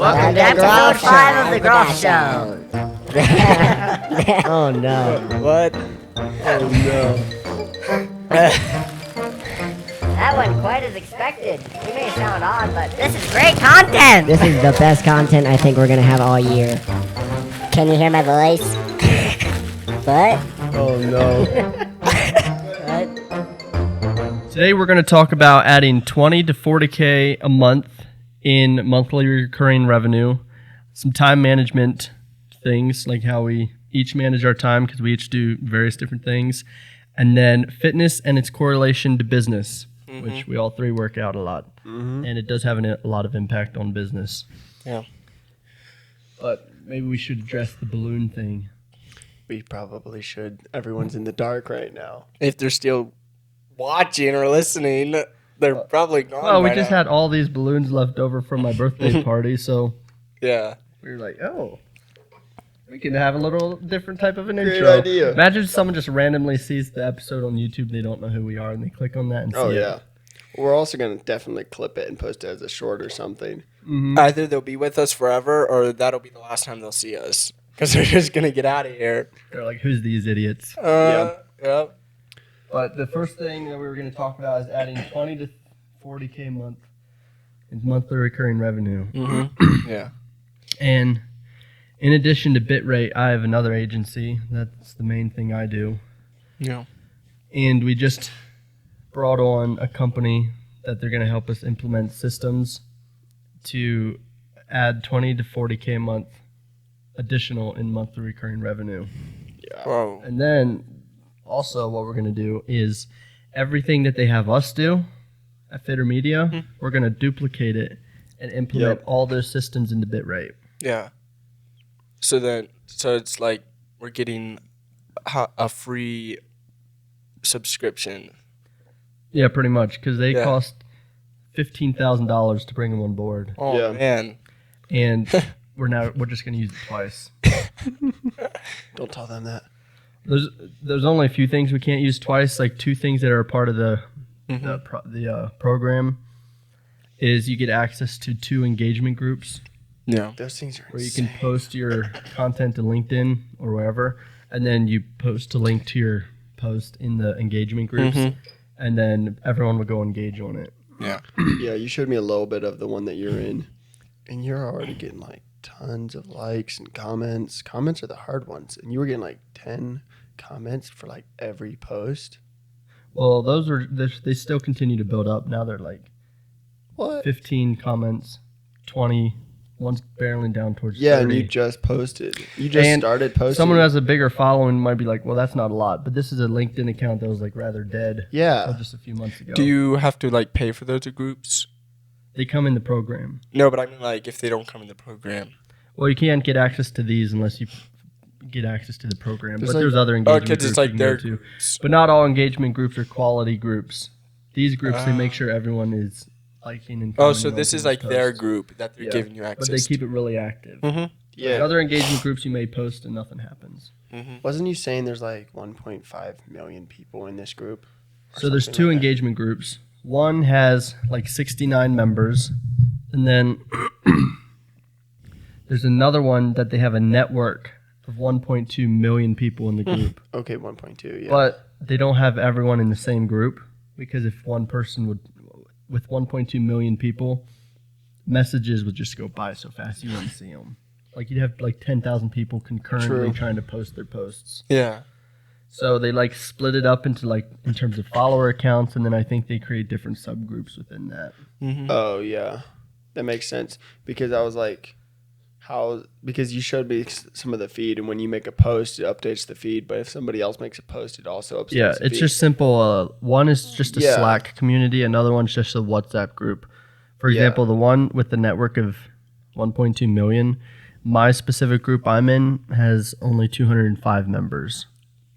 Welcome to episode 5 of the Groff Show. Oh no. What? Oh no. That wasn't quite as expected. We may sound odd, but this is great content. This is the best content I think we're gonna have all year. Can you hear my voice? What? Oh no. What? Today we're going to talk about adding 20 to 40K a month in monthly recurring revenue, some time management things like how we each manage our time because we each do various different things, and then fitness and its correlation to business, which we all three work out a lot, and it does have a lot of impact on business. Yeah. But maybe we should address the balloon thing. We probably should. Everyone's in the dark right now. If they're still watching or listening, they're probably gone. Well, we by just now. had all these balloons left over from my birthday party, so Yeah. we were like, oh, we can have a little different type of an Great intro. idea. Imagine someone just randomly sees the episode on YouTube, they don't know who we are, and they click on that and see it. We're also going to definitely clip it and post it as a short or something. Either they'll be with us forever or that'll be the last time they'll see us. Because they're just going to get out of here. They're like, who's these idiots? Yep. But the first thing that we were going to talk about is adding 20 to 40K a month in monthly recurring revenue. Yeah. And in addition to Bitrate, I have another agency. That's the main thing I do. Yeah. And we just brought on a company that they're going to help us implement systems to add 20 to 40K a month additional in monthly recurring revenue. Whoa. And then also what we're going to do is everything that they have us do at Fitter Media, we're going to duplicate it and implement all those systems into Bitrate. Yeah. So it's like we're getting a free subscription. Yeah, pretty much, because they Yeah. cost $15,000 to bring them on board. Oh, Yeah. man. And we're just going to use it twice. Don't tell them that. There's only a few things we can't use twice, like two things that are a part of the program is you get access to 2 engagement groups Yeah. Those things are where you insane. can post your content to LinkedIn or wherever, and then you post a link to your post in the engagement groups, and then everyone will go engage on it. Yeah. Yeah, you showed me a little bit of the one that you're in, and you're already getting like tons of likes and comments. Comments are the hard ones, and you were getting like 10 comments for like every post. Well, they still continue to build up. Now they're like What? 15 comments, 20, one's barreling down towards 30. Yeah, and you just posted. You just And started posting. Someone who has a bigger following might be like, well, that's not a lot. But this is a LinkedIn account that was like rather dead Yeah. just a few months ago. Do you have to like pay for those groups? They come in the program. No, but I mean like if they don't come in the program. Well, you can't get access to these unless you get access to the program. There's But like- there's other Oh, engagement because groups it's like you can their go to. groups. But not all engagement groups are quality groups. These groups, they make sure everyone is liking and Oh, commenting so on this is people's like their posts. group that they're Yeah. giving you access But they keep it really active. Yeah. Other engagement groups, you may post and nothing happens. Wasn't you saying there's like 1.5 million people in this group? So there's something 2 like that? engagement groups. One has like 69 members, and then there's another one that they have a network of 1.2 million people in the group. Okay, 1.2, yeah. But they don't have everyone in the same group because if one person with 1.2 million people, messages would just go by so fast you wouldn't see them. Like you'd have like 10,000 people concurrently True. trying to post their posts. Yeah. So they like split it up into like in terms of follower accounts, and then I think they create different subgroups within that. Oh, yeah. That makes sense. Because I was like, because you showed me some of the feed, and when you make a post, it updates the feed. But if somebody else makes a post, it also updates Yeah, the it's feed. just simple. One is just a Yeah. Slack community. Another one's just a WhatsApp group. For Yeah. example, the one with the network of 1.2 million, my specific group I'm in has only 205 members.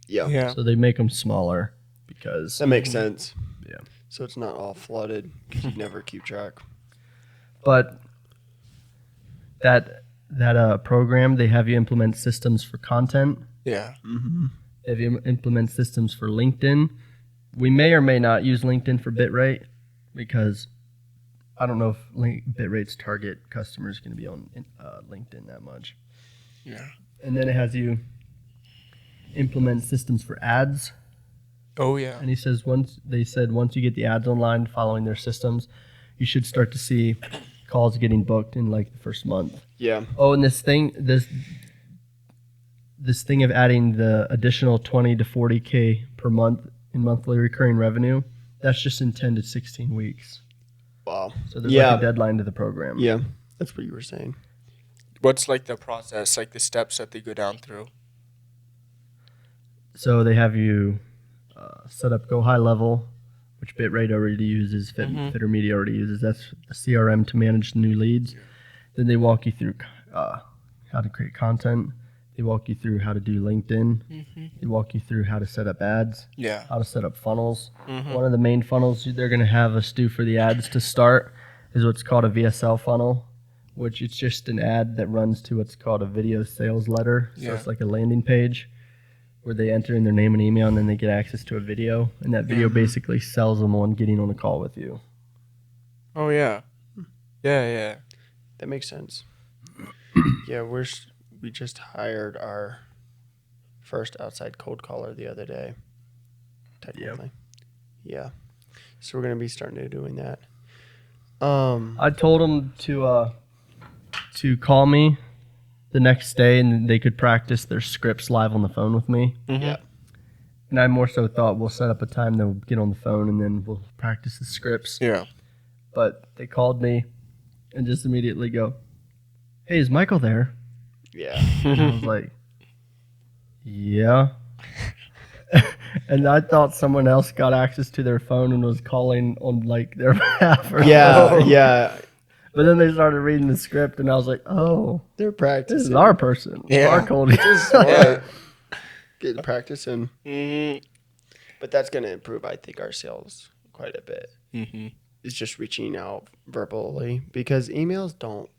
Yeah. Yeah. So they make them smaller because That makes sense. Yeah. So it's not all flooded because you never keep track. But that program, they have you implement systems for content. Yeah. They have you implement systems for LinkedIn. We may or may not use LinkedIn for Bitrate because I don't know if Bitrate's target customer is going to be on LinkedIn that much. Yeah. And then it has you implement systems for ads. Oh yeah. And he says once you get the ads online following their systems, you should start to see calls getting booked in like the first month. Yeah. Oh, and this thing of adding the additional 20 to 40K per month in monthly recurring revenue, that's just in 10 to 16 weeks. Wow. So there's like a deadline to the program. Yeah. That's what you were saying. What's like the process, like the steps that they go down through? So they have you set up Go High Level, which Bitrate already uses, Fitter Media already uses. That's a CRM to manage new leads. Then they walk you through how to create content. They walk you through how to do LinkedIn. They walk you through how to set up ads. Yeah. How to set up funnels. One of the main funnels they're going to have us do for the ads to start is what's called a VSL funnel, which it's just an ad that runs to what's called a video sales letter. So it's like a landing page where they enter in their name and email, and then they get access to a video, and that video basically sells them on getting on a call with you. Oh yeah. Yeah. That makes sense. Yeah, we just hired our first outside cold caller the other day. Technically. Yeah. So we're gonna be starting to doing that. I told them to call me the next day, and they could practice their scripts live on the phone with me. Yeah. And I more so thought we'll set up a time, then we'll get on the phone, and then we'll practice the scripts. Yeah. But they called me and just immediately go, "Hey, is Michael there?" Yeah. And I was like, "Yeah." And I thought someone else got access to their phone and was calling on like their behalf. Yeah. But then they started reading the script, and I was like, "Oh, They're practicing. this is our person, our cold." Yeah. Get to practice and Mm-hmm. but that's gonna improve, I think, our sales quite a bit. Mm-hmm. It's just reaching out verbally because emails don't.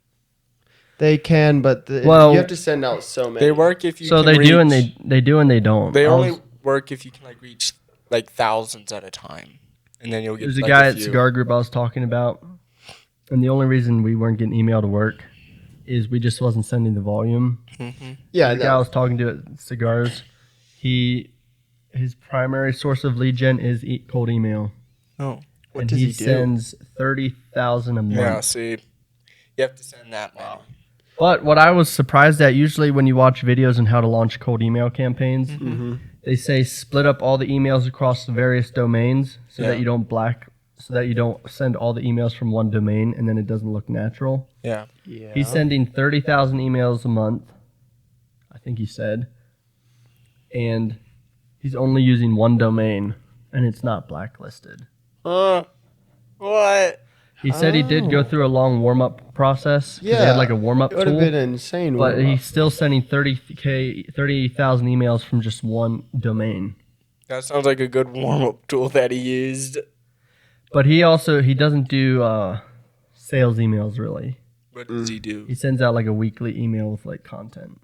They can, but you have to send out so many. They work if you So can they reach, do and they do and they don't. They I only was- work if you can like reach like thousands at a time, and then you'll get. There's a like, guy at few. Cigar Group I was talking about, and the only reason we weren't getting email to work is we just wasn't sending the volume. Yeah, The guy I was talking to at Cigars, his primary source of lead gen is cold email. Oh. What And does he he do? sends 30,000 a month. Yeah. See, you have to send that. Wow. But what I was surprised at, usually when you watch videos on how to launch cold email campaigns, they say split up all the emails across the various domains so that you don't send all the emails from one domain and then it doesn't look natural. Yeah. Yeah. He's sending 30,000 emails a month, I think he said, and he's only using one domain, and it's not blacklisted. What? He said he did go through a long warm-up process. 'Cause They had like a warm-up It would have tool. been insane. But warm-up. he's still sending 30,000 emails from just one domain. That sounds like a good warm-up tool that he used. But he doesn't do sales emails really. What does he do? He sends out like a weekly email with like content.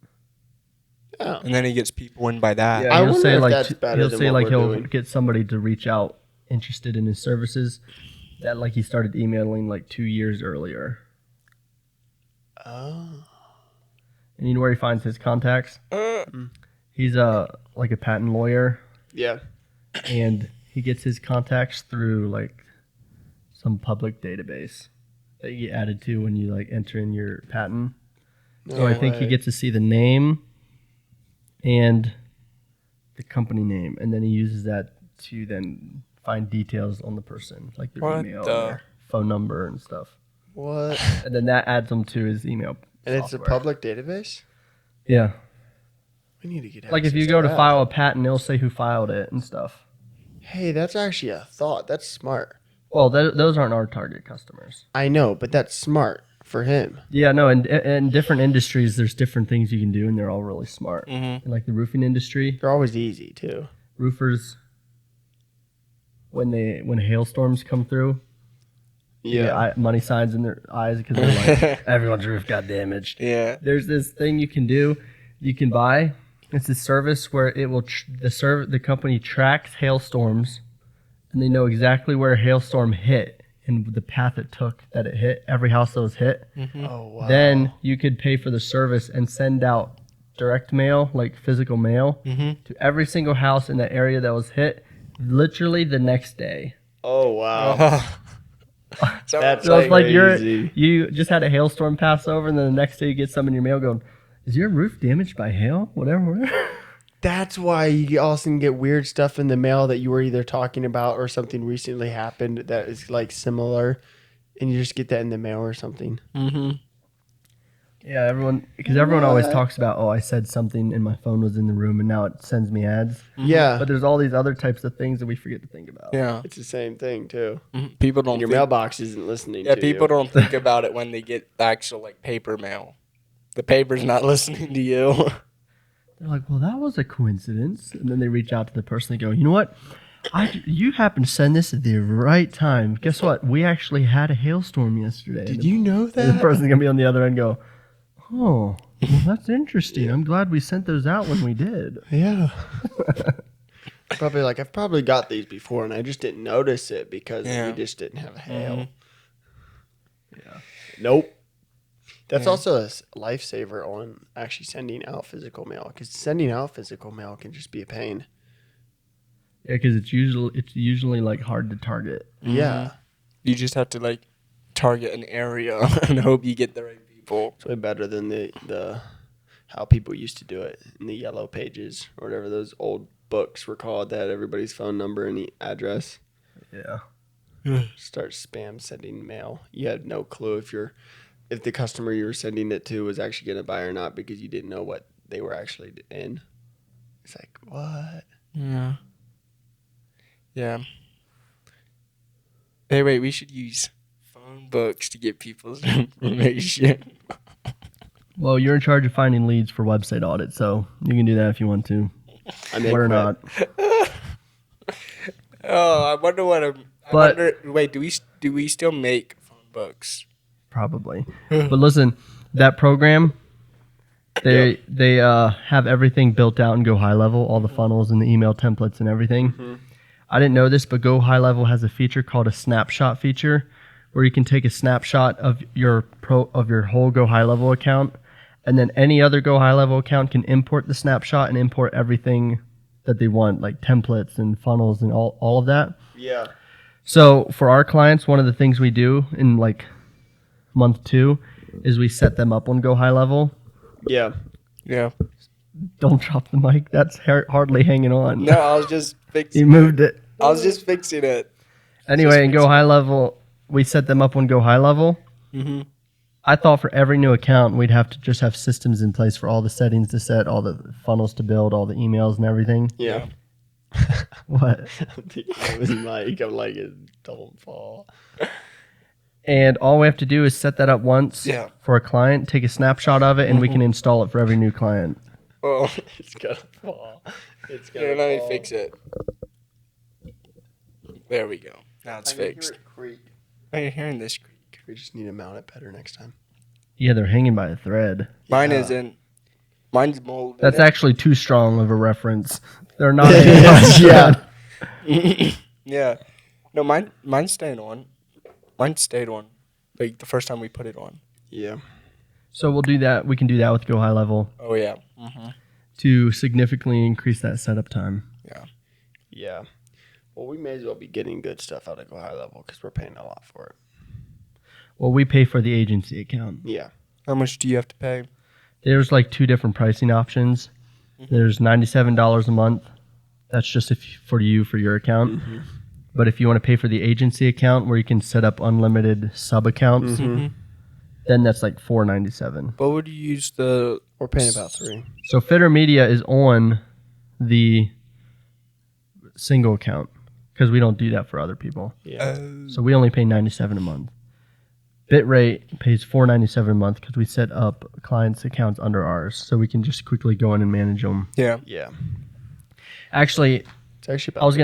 And then he gets people in by that. I he'll wonder say if like that's better he'll than say what like we're he'll doing. get somebody to reach out interested in his services that like he started emailing like 2 years earlier. Oh. And you know where he finds his contacts? He's like a patent lawyer, Yeah. and he gets his contacts through like some public database that you get added to when you like enter in your patent. So I think he gets to see the name and the company name, and then he uses that to then find details on the person, like their What email, the- their phone number, and stuff. What? And then that adds them to his email. And it's a software. public database? Yeah. We need to get Like if access you go to that. file a patent, it'll say who filed it and stuff. Hey, that's actually a thought. That's smart. Well, those aren't our target customers. I know, but that's smart for him. Yeah, no, in different industries, there's different things you can do, and they're all really smart. Mm-hmm. In like the roofing industry, They're always easy, too. roofers, when hailstorms come through, money signs in their eyes because they're like, everyone's roof got damaged. Yeah. There's this thing you can do, you can buy. It's a service where it will the company tracks hailstorms, and they know exactly where a hailstorm hit and the path it took that it hit, every house that was hit, Oh wow. then you could pay for the service and send out direct mail, like physical mail, to every single house in that area that was hit, literally the next day. Oh wow. That's So it's like crazy. you just had a hailstorm pass over, and then the next day you get some in your mail going, "Is your roof damaged by hail?" Whatever. That's why you also get weird stuff in the mail that you were either talking about or something recently happened that is like similar, and you just get that in the mail or something. Yeah, everyone always talks about, oh, I said something and my phone was in the room, and now it sends me ads. Yeah, But there's all these other types of things that we forget to think about. Yeah. it's the same thing too. People don't And your think, mailbox isn't listening. Yeah, to people you. don't think about it when they get the actual like paper mail. The paper's not listening to you. They're like, well, that was a coincidence. And then they reach out to the person and go, you know what? You happen to send this at the right time. Guess what? We actually had a hailstorm yesterday. Did you know And the that? person's going to be on the other end and go, oh, well, that's interesting. I'm glad we sent those out when we did. Yeah. Probably like I've probably got these before, and I just didn't notice it because we just didn't have hail. Yeah. Nope. That's also a lifesaver on actually sending out physical mail, because sending out physical mail can just be a pain. Yeah, because it's usually like hard to target. Yeah. You just have to like target an area and hope you get the right people. It's way better than the how people used to do it in the yellow pages or whatever those old books were called that had everybody's phone number and the address. Yeah. Start spam sending mail. You had no clue if the customer you were sending it to was actually going to buy or not because you didn't know what they were actually in. It's like, what? Yeah. Yeah. Hey, wait, we should use phone books to get people's information. Well, you're in charge of finding leads for website audit, so you can do that if you want to. Or not. Oh, I wonder what wait, do we still make phone books? Probably. But listen, that program, they have everything built out and Go High Level, all the funnels and the email templates and everything. I didn't know this, but Go High Level has a feature called a snapshot feature, where you can take a snapshot of your whole Go High Level account, and then any other Go High Level account can import the snapshot and import everything that they want, like templates and funnels and all of that. Yeah. So for our clients, one of the things we do in like month 2 is we set them up on Go High Level. Yeah. Yeah. Don't drop the mic. That's hardly hanging on. No, I was just fixing You moved it. I was just fixing it. Anyway, in Go High Level, we set them up on Go High Level. Mm-hmm. I thought for every new account, we'd have to just have systems in place for all the settings to set, all the funnels to build, all the emails and everything. Yeah. What? It was Mike. I'm like, don't fall. And all we have to do is set that up once for a client, take a snapshot of it, and we can install it for every new client. Oh, It's gonna fall. It's here, gonna let me fall. fix it. There we go. Now it's I can hear fixed. it creak. Oh, you're hearing this creak. We just need to mount it better next time. Yeah, they're hanging by a thread. Mine Yeah. isn't. Mine's molded. That's actually too strong of a reference. They're not hanging by a thread. Yeah. No, mine's staying on. Mine stayed on. Like the first time we put it on. Yeah. So we'll do that. We can do that with Go High Level Oh yeah. Mm-hmm. to significantly increase that setup time. Yeah. Yeah. Well, we may as well be getting good stuff out of Go High Level because we're paying a lot for it. Well, we pay for the agency account. Yeah. How much do you have to pay? There's like 2 different pricing options. There's $97 a month. That's just for your account. But if you want to pay for the agency account where you can set up unlimited sub accounts, then that's like $497. What would you use the? We're paying about 3. So Fitter Media is on the single account because we don't do that for other people. Yeah. So we only pay $97 a month. Bitrate pays $497 a month because we set up clients' accounts under ours, so we can just quickly go in and manage them. Yeah. Yeah. Actually, It's actually about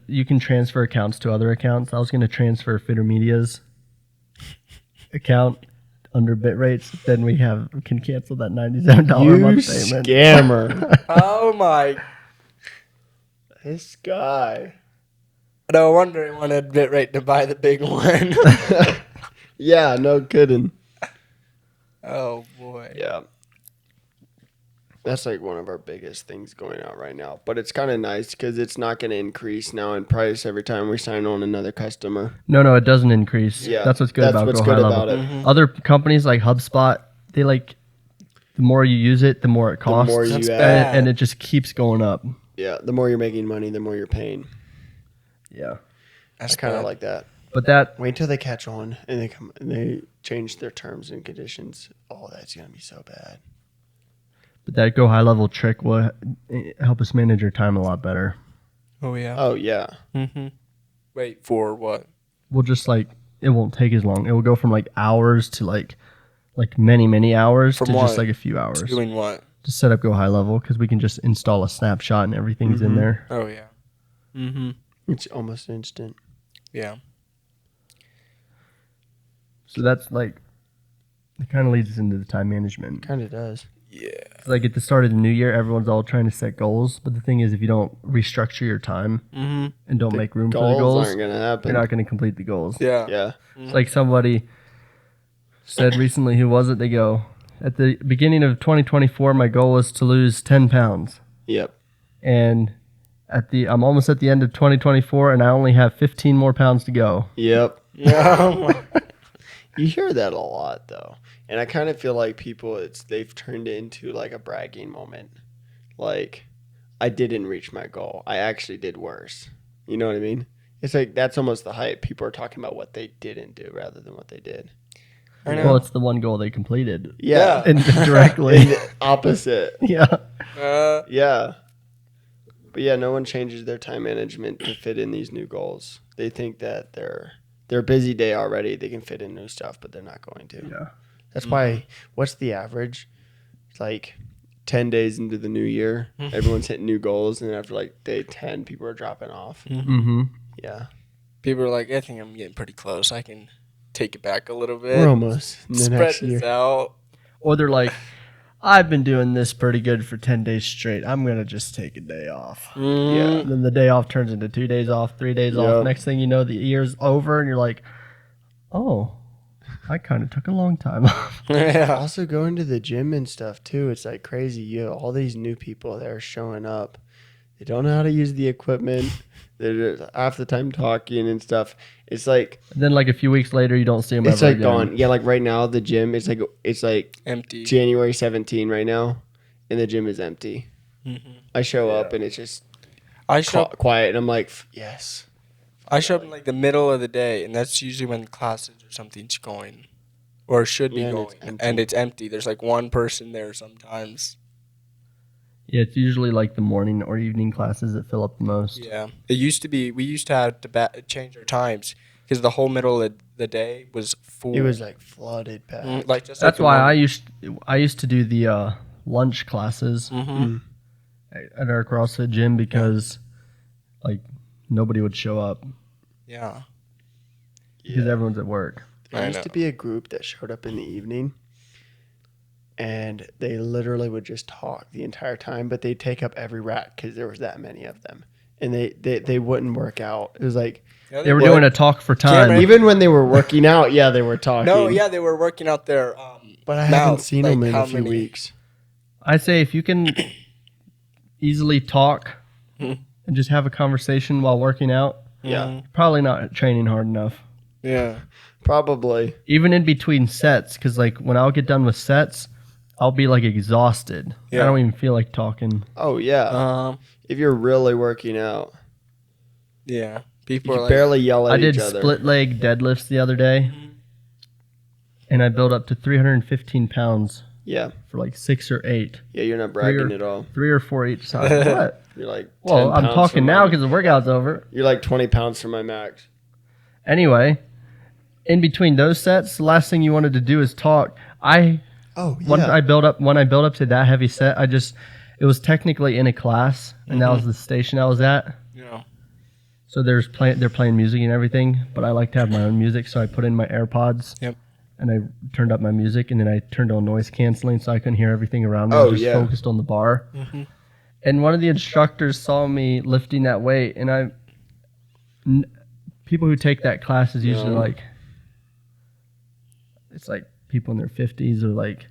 you can transfer accounts to other accounts. I was gonna transfer Fitter Media's account under Bitrates. Then we can cancel that $97 a month payment. scammer. Oh my! This guy. No wonder I wanted BitRate to buy the big one. Yeah, no kidding. Oh boy. Yeah. That's like one of our biggest things going out right now. But it's kind of nice because it's not going to increase now in price every time we sign on another customer. No, it doesn't increase. Yeah, That's what's good that's about what's Go good High about Level. it. Mm-hmm. Other companies like HubSpot, they like the more you use it, the more it costs. more you That's add. bad. And it just keeps going up. Yeah, the more you're making money, the more you're paying. Yeah. I kind of like that. But that Wait till they catch on and they come and they change their terms and conditions. Oh, that's gonna be so bad. Go High Level trick will help us manage our time a lot better. Oh yeah. Oh yeah, Mm-hmm. Wait for what? We'll just like it won't take as long. It will go from like hours to like many hours From to just what? like a few hours. Doing what? To set up Go High Level because we can just install a snapshot and everything's in there. Oh yeah. Mm-hmm. it's almost instant. Yeah. So that's like it kind of leads us into the time management. Kind of does. Yeah. Like at the start of the new year, everyone's all trying to set goals, but the thing is, if you don't restructure your time Mm-hmm. and don't The make room for the Goals goals, aren't gonna happen. you're not going to complete the goals. Yeah. Yeah. It's like somebody said recently, who was it? They go, at the beginning of 2024, my goal was to lose 10 pounds. Yep. And I'm almost at the end of 2024, and I only have 15 more pounds to go. Yep. Yeah. You hear that a lot though, and I kind of feel like they've turned it into like a bragging moment. Like, I didn't reach my goal. I actually did worse. You know what I mean? It's like that's almost the hype. People are talking about what they didn't do rather than what they did. I know. Well, it's the one goal they completed. Yeah. Indirectly. And the opposite. Yeah. Yeah. But yeah, no one changes their time management to fit in these new goals. They think that their busy day already, they can fit in new stuff, but they're not going to. Yeah. That's why, what's the average? It's like 10 days into the new year, everyone's hitting new goals, and after like day 10, people are dropping off. Mm-hmm. Yeah. People are like, I think I'm getting pretty close. I can take it back a little bit. We're almost in the Spread next this year. out. Or they're like, I've been doing this pretty good for 10 days straight. I'm going to just take a day off. Yeah. And then the day off turns into 2 days off, 3 days Yep. off. Next thing you know, the year's over, and you're like, oh, I kind of took a long time off. Yeah. Also going to the gym and stuff too. It's like crazy. You know, all these new people that are showing up. They don't know how to use the equipment. They're just half the time talking and stuff. It's like And then like a few weeks later, you don't see them it's ever like again. gone. Yeah, like right now the gym it's like Empty. January 17 right now, and the gym is empty. Mm-hmm. I show up and it's just I show quiet, and I'm like, yes. I show up in like the middle of the day, and that's usually when classes or something's going, or should be Yeah, and going, it's empty. and it's empty. There's like one person there sometimes. Yeah, it's usually like the morning or evening classes that fill up the most. Yeah, it used to be. We used to have to change our times because the whole middle of the day was full. It was like flooded back. like just That's like why I used to do the lunch classes Mm-hmm. at our CrossFit gym because like nobody would show up Yeah. because everyone's at work. There I used know. to be a group that showed up in the evening, and they literally would just talk the entire time, but they'd take up every rack because there was that many of them, and they wouldn't work out. It was like They were doing a talk for time. Cameron- even when they were working out, yeah, they were talking. No, yeah, they were working out their. but I now, haven't seen like, them in how a few many- weeks. I say if you can easily talk Hmm. and just have a conversation while working out, Yeah, Mm-hmm. you're probably not training hard enough. Yeah. probably. Even in between sets, because like when I'll get done with sets, I'll be like exhausted. Yeah. I don't even feel like talking. Oh yeah, if you're really working out, Yeah. you People are can like. barely yell at I did each other. split leg deadlifts the other day, and I built up to 315 pounds Yeah, for like 6 or 8, yeah, you're not bragging Three or- at all. 3 or 4 each side. What? You're like 10 Well, I'm pounds talking from now my- because the workout's over. you're like 20 pounds from my max. Anyway, in between those sets, the last thing you wanted to do is talk. Oh When I built up to that heavy set, it was technically in a class, and that was the station I was at. Yeah. So they're playing music and everything, but I like to have my own music, so I put in my AirPods. Yep. And I turned up my music, and then I turned on noise canceling, so I couldn't hear everything around me. I Oh, was just yeah. focused on the bar. And one of the instructors saw me lifting that weight, and people who take that class is usually No. like, it's like people in their 50s or like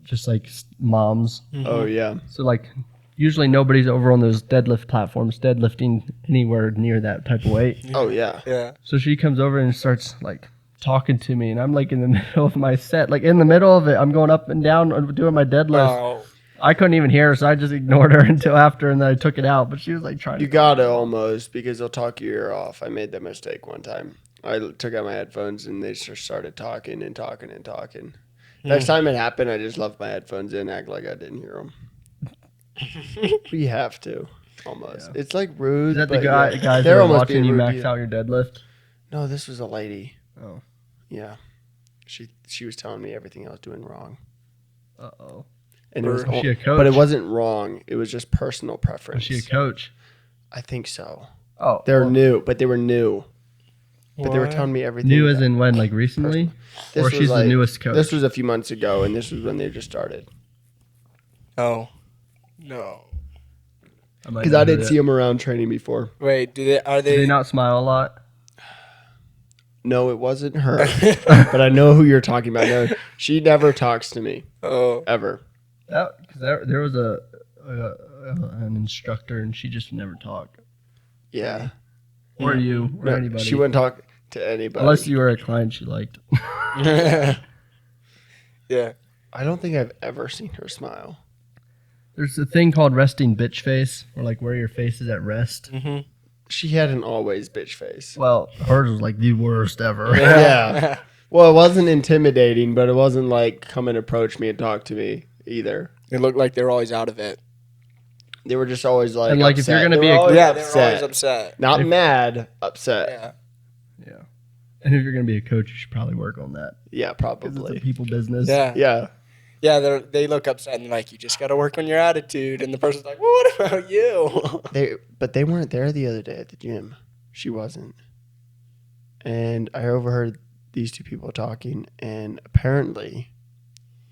just like moms. Oh yeah. So like usually nobody's over on those deadlift platforms deadlifting anywhere near that type of weight. Oh yeah. Yeah. So she comes over and starts like talking to me, and I'm like in the middle of my set, like in the middle of it, I'm going up and down doing my deadlift. Oh. I couldn't even hear her, so I just ignored her until after, and then I took it out. But she was like trying You to. gotta almost, because they'll talk your ear off. I made that mistake one time. I took out my headphones and they just started talking and talking and talking. Next time it happened, I just left my headphones in, act like I didn't hear them. We have to, almost. Yeah. It's like rude. Is that the but guy, yeah. guys They're that are almost watching being you rude to max out your deadlift? No, this was a lady. Oh. Yeah, she was telling me everything I was doing wrong, Uh-oh. and it was, Was she a coach? but it wasn't wrong. It was just personal Was preference. she a coach? I think so. Oh. They're well, new, but they were new. But they were What? telling me everything. new as that- in when, like recently? This Or was she's the like- newest coach? This was a few months ago, and this was when they just started. Oh. No. Because I didn't see them around training before. Wait, are Do they they not smile a lot? No, it wasn't her. But I know who you're talking about. No, she never talks to me Oh. ever. Because there was an instructor, and she just never talked. Yeah, Or you, or no, anybody. she wouldn't talk to anybody. Unless you were a client she liked. Yeah. I don't think I've ever seen her smile. There's a thing called resting bitch face, or like where your face is at rest. Mm-hmm. She had an always bitch face. Well, hers was like the worst ever. Yeah. Well, it wasn't intimidating, but it wasn't like come and approach me and talk to me either. It looked like they were always out of it. They were just always like And, like, if you're upset. gonna They be were a- always Yeah, they were upset. always upset. Not If- mad, upset. Yeah. Yeah. And if you're gonna be a coach, you should probably work on that. Yeah, 'Cause it's a probably. people business. Yeah. Yeah. Yeah, they look upset and like, you just got to work on your attitude. And the person's like, well, what about you? But they weren't there the other day at the gym. She wasn't. And I overheard these two people talking, and apparently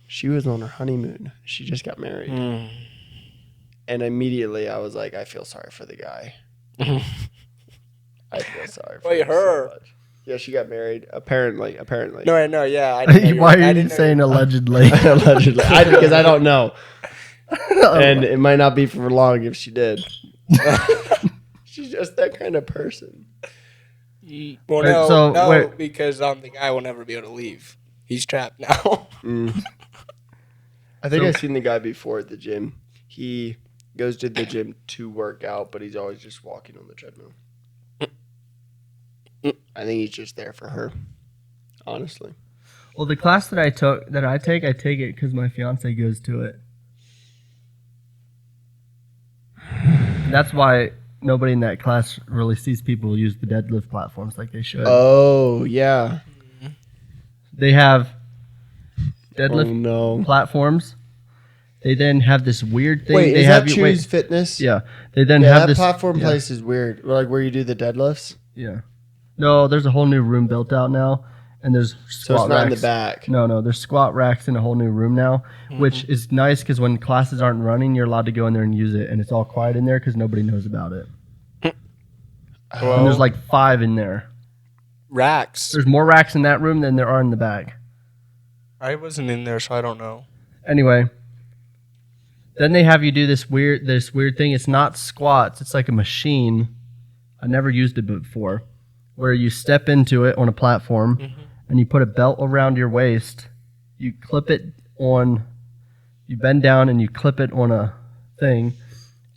she was on her honeymoon. She just got married. And immediately I was like, I feel sorry for the guy. I feel sorry for Wait, him her? so much. Yeah, she got married. Apparently. No, yeah. I didn't know Why I are you didn't know saying allegedly? Allegedly. Because I don't know. And it might not be for long if she did. She's just that kind of person. Well, Wait, no, so, no, wait. because the guy will never be able to leave. He's trapped now. I think So- I've seen the guy before at the gym. He goes to the gym to work out, but he's always just walking on the treadmill. I think he's just there for her. Honestly. Well, the class that I take it because my fiance goes to it. That's why nobody in that class really sees people use the deadlift platforms like they should. Oh, yeah. They have Oh, deadlift no. platforms. They then have this weird thing. Wait, they is have that you, Choose Fitness? Yeah, they then Yeah, have that this platform yeah, place is weird. Like where you do the deadlifts. Yeah, no, there's a whole new room built out now, and there's So squat it's not racks. in the back. No, there's squat racks in a whole new room now, which is nice because when classes aren't running, you're allowed to go in there and use it, and it's all quiet in there because nobody knows about it. And there's like 5 in there. Racks. There's more racks in that room than there are in the back. I wasn't in there, so I don't know. Anyway, then they have you do this weird thing. It's not squats. It's like a machine. I never used it before, where you step into it on a platform, and you put a belt around your waist. You clip it on. You bend down and you clip it on a thing,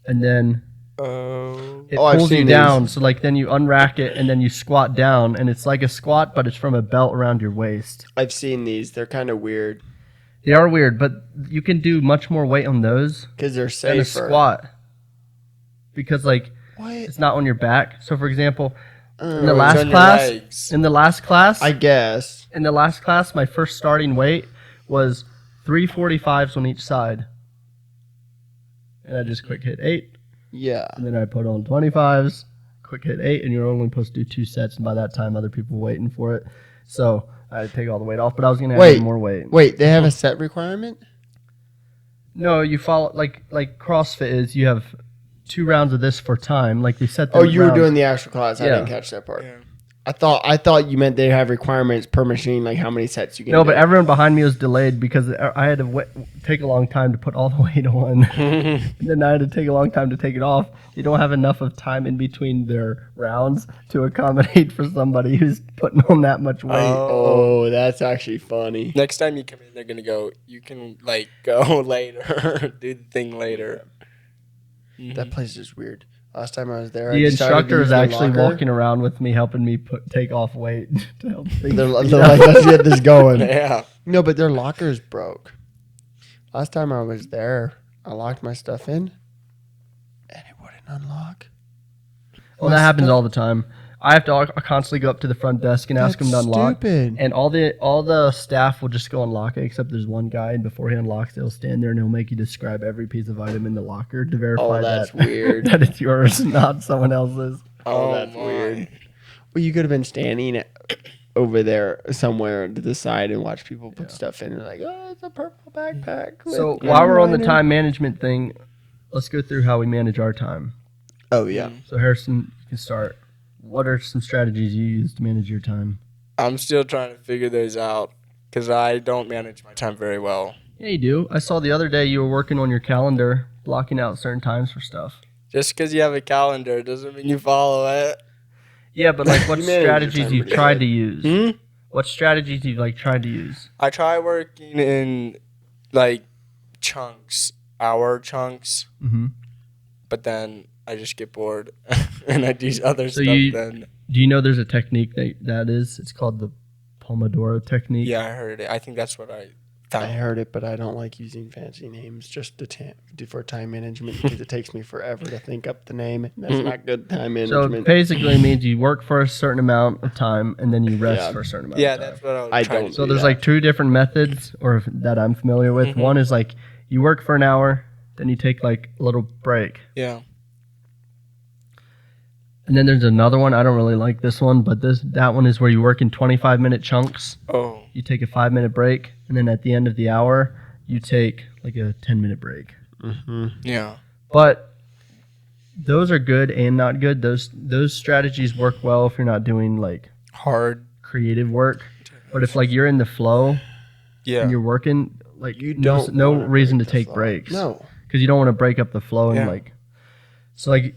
and then it Oh, I've pulls you seen down. these. So like then you unrack it and then you squat down, and it's like a squat, but it's from a belt around your waist. I've seen these. They're kind of weird They are weird, but you can do much more weight on those because they're than a safer. squat. Because like What? it's not on your back. So for example, in the it's last on your class, legs. in the last class, I guess. my first starting weight was 345s on each side. And I just quick hit 8. Yeah. And then I put on 25s, quick hit 8, and you're only supposed to do 2 sets. And by that time, other people were waiting for it. So I had to take all the weight off, but I was going to Wait. add more weight. Wait, they have a set requirement? No, you follow, like CrossFit is, you have 2 rounds of this for time. Like they set. Oh, you were rounds. doing the actual class. I Yeah. didn't catch that part. Yeah. I thought you meant they have requirements per machine, like how many sets you can No, do. but everyone behind me was delayed because I had to take a long time to put all the weight on. And then I had to take a long time to take it off. You don't have enough of time in between their rounds to accommodate for somebody who's putting on that much weight. Oh, that's actually funny. Next time you come in, they're gonna go. You can like go later, do the thing later. That place is weird. Last time I was there, The I decided to instructor use is the actually locker. walking around with me, helping me take off weight to help things. They're speed like, up. let's get this going. Yeah. No, but their lockers broke. Last time I was there, I locked my stuff in, and it wouldn't unlock. Well, that happens all the time. I have to constantly go up to the front desk and ask them to unlock. Stupid. And all the staff will just go unlock it, except there's one guy, and before he unlocks, they'll stand there and he'll make you describe every piece of item in the locker to verify Oh, that's that, weird. that it's yours, not someone else's. Oh, that's my. weird. Well, you could have been standing over there somewhere to the side and watch people put stuff in. And like, oh, it's a purple backpack. So with while we're on the glitter." time management thing, let's go through how we manage our time. Oh yeah. So Harrison, you can start. What are some strategies you use to manage your time? I'm still trying to figure those out because I don't manage my time very well. Yeah, you do. I saw the other day you were working on your calendar, blocking out certain times for stuff. Just because you have a calendar doesn't mean you follow it. Yeah, but like what You manage your strategies time you've pretty tried good. to use? Hmm? What strategies you've like tried to use? I try working in like chunks, hour chunks, Mm-hmm. but then I just get bored and I do other So stuff you- then. Do you know there's a technique that is? It's called the Pomodoro technique. Yeah, I heard it. I think that's what I I found. heard it, but I don't like using fancy names just for time management because it takes me forever to think up the name. That's not good time So it management. basically means you work for a certain amount of time and then you rest Yeah. for a certain amount Yeah, of time. that's what I was I trying don't to So do there's that. like 2 different methods that I'm familiar with. Mm-hmm. One is like you work for an hour, then you take like a little break. Yeah. And then there's another one. I don't really like this one, but that one is where you work in 25-minute chunks. Oh. You take a 5-minute break, and then at the end of the hour, you take like a 10-minute break. Yeah. But those are good and not good. Those strategies work well if you're not doing like Hard. creative work. But if like you're in the flow Yeah. and you're working, like You no don't wanna reason to break the take flow. breaks. No. Because you don't want to break up the flow and Yeah. like so like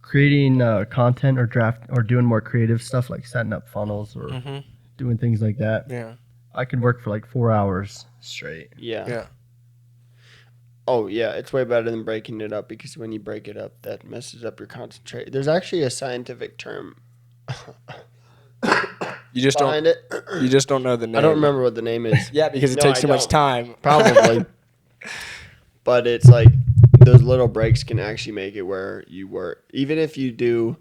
creating content or draft or doing more creative stuff like setting up funnels or Mm-hmm. doing things like that. Yeah. I could work for like 4 hours straight. Yeah. Yeah. Oh, yeah. It's way better than breaking it up because when you break it up, that messes up your concentration. There's actually a scientific term You just don't. behind it. You just don't know the name. I don't remember what the name is. Yeah, because it No, takes I too much don't. time. Probably. But it's like those little breaks can actually make it where you work. Even if you do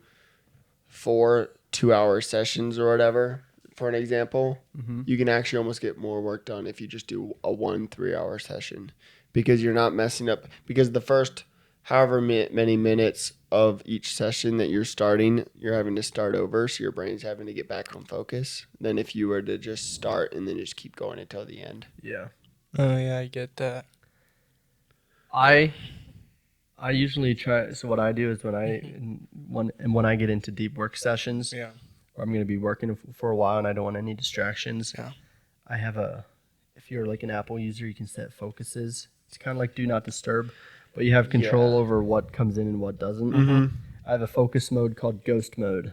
4 2-hour sessions or whatever, for an example, you can actually almost get more work done if you just do a 1 3-hour session because you're not messing up. Because the first however many minutes of each session that you're starting, you're having to start over. So your brain's having to get back on focus than if you were to just start and then just keep going until the end. Yeah. Oh yeah, I get that. I usually try. So what I do is when I get into deep work sessions, Yeah. where I'm going to be working for a while and I don't want any distractions. Yeah. I have if you're like an Apple user, you can set focuses. It's kind of like do not disturb, but you have control over what comes in and what doesn't. I have a focus mode called ghost mode.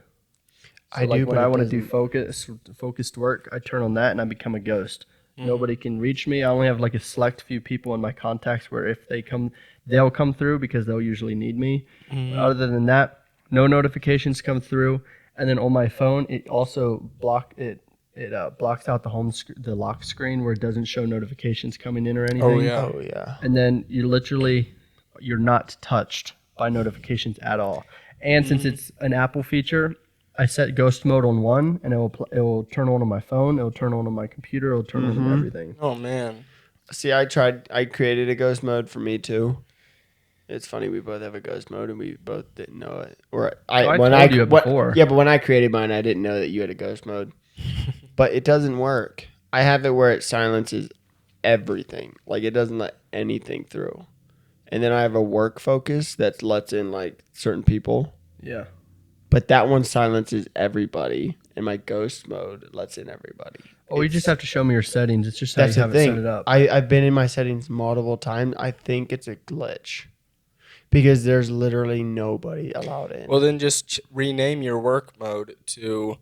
So I like do, when but I it want to do doesn't- focused work, I turn on that and I become a ghost. Nobody can reach me. I only have like a select few people in my contacts where if they come, they'll come through because they'll usually need me. But other than that, no notifications come through. And then on my phone, it also blocks out the lock screen where it doesn't show notifications coming in or anything. Oh yeah. Oh, yeah. And then you're not touched by notifications at all. And since it's an Apple feature, I set ghost mode on 1, and it will turn on my phone, it will turn on my computer, it will turn on everything. Oh man. See, I created a ghost mode for me too. It's funny we both have a ghost mode and we both didn't know it. Or I told you it before. Yeah, but when I created mine, I didn't know that you had a ghost mode. But it doesn't work. I have it where it silences everything. Like it doesn't let anything through. and then I have a work focus that lets in like certain people. Yeah. But that one silences everybody, and my ghost mode lets in everybody. Oh, you just have to show me your settings. It's just how That's you the have it set thing. it up. I've been in my settings multiple times. I think it's a glitch because there's literally nobody allowed in. Well, then just rename your work mode to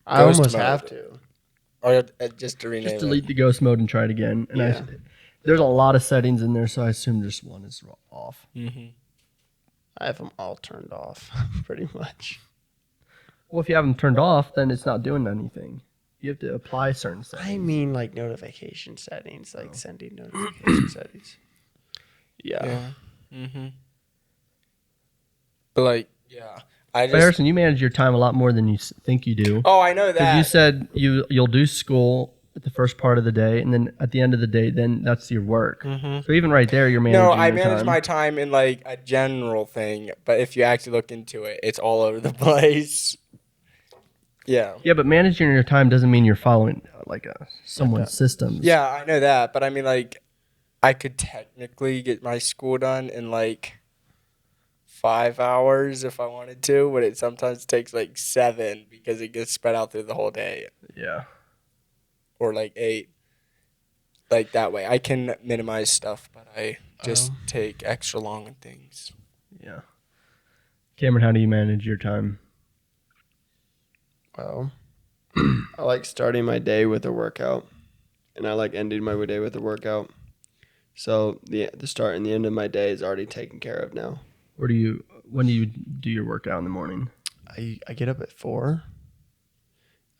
I ghost almost mode. have to. Or just to rename Just it. delete the ghost mode and try it again. And Yeah. there's a lot of settings in there, so I assume just one is off. Mm-hmm. I have them all turned off, pretty much. Well, if you have them turned off, then it's not doing anything. You have to apply certain settings. I mean, like notification settings, like sending notification settings. Yeah. Yeah. Mm-hmm. But like, yeah, I But just. Harrison, you manage your time a lot more than you think you do. Oh, I know Because that. you said you'll do school at the first part of the day, and then at the end of the day, then that's your work. Mhm. So even right there, you're managing No, I your manage time. my time in like a general thing, but if you actually look into it, it's all over the place. Yeah. Yeah, but managing your time doesn't mean you're following someone's systems. Yeah, I know that, but I mean, like, I could technically get my school done in like 5 hours if I wanted to, but it sometimes takes like 7 because it gets spread out through the whole day, Yeah. or like 8. Like that way, I can minimize stuff, but I just take extra long things. Yeah. Cameron, how do you manage your time? Well, I like starting my day with a workout, and I like ending my day with a workout. So the start and the end of my day is already taken care of now. When do you do your workout in the morning? I get up at 4.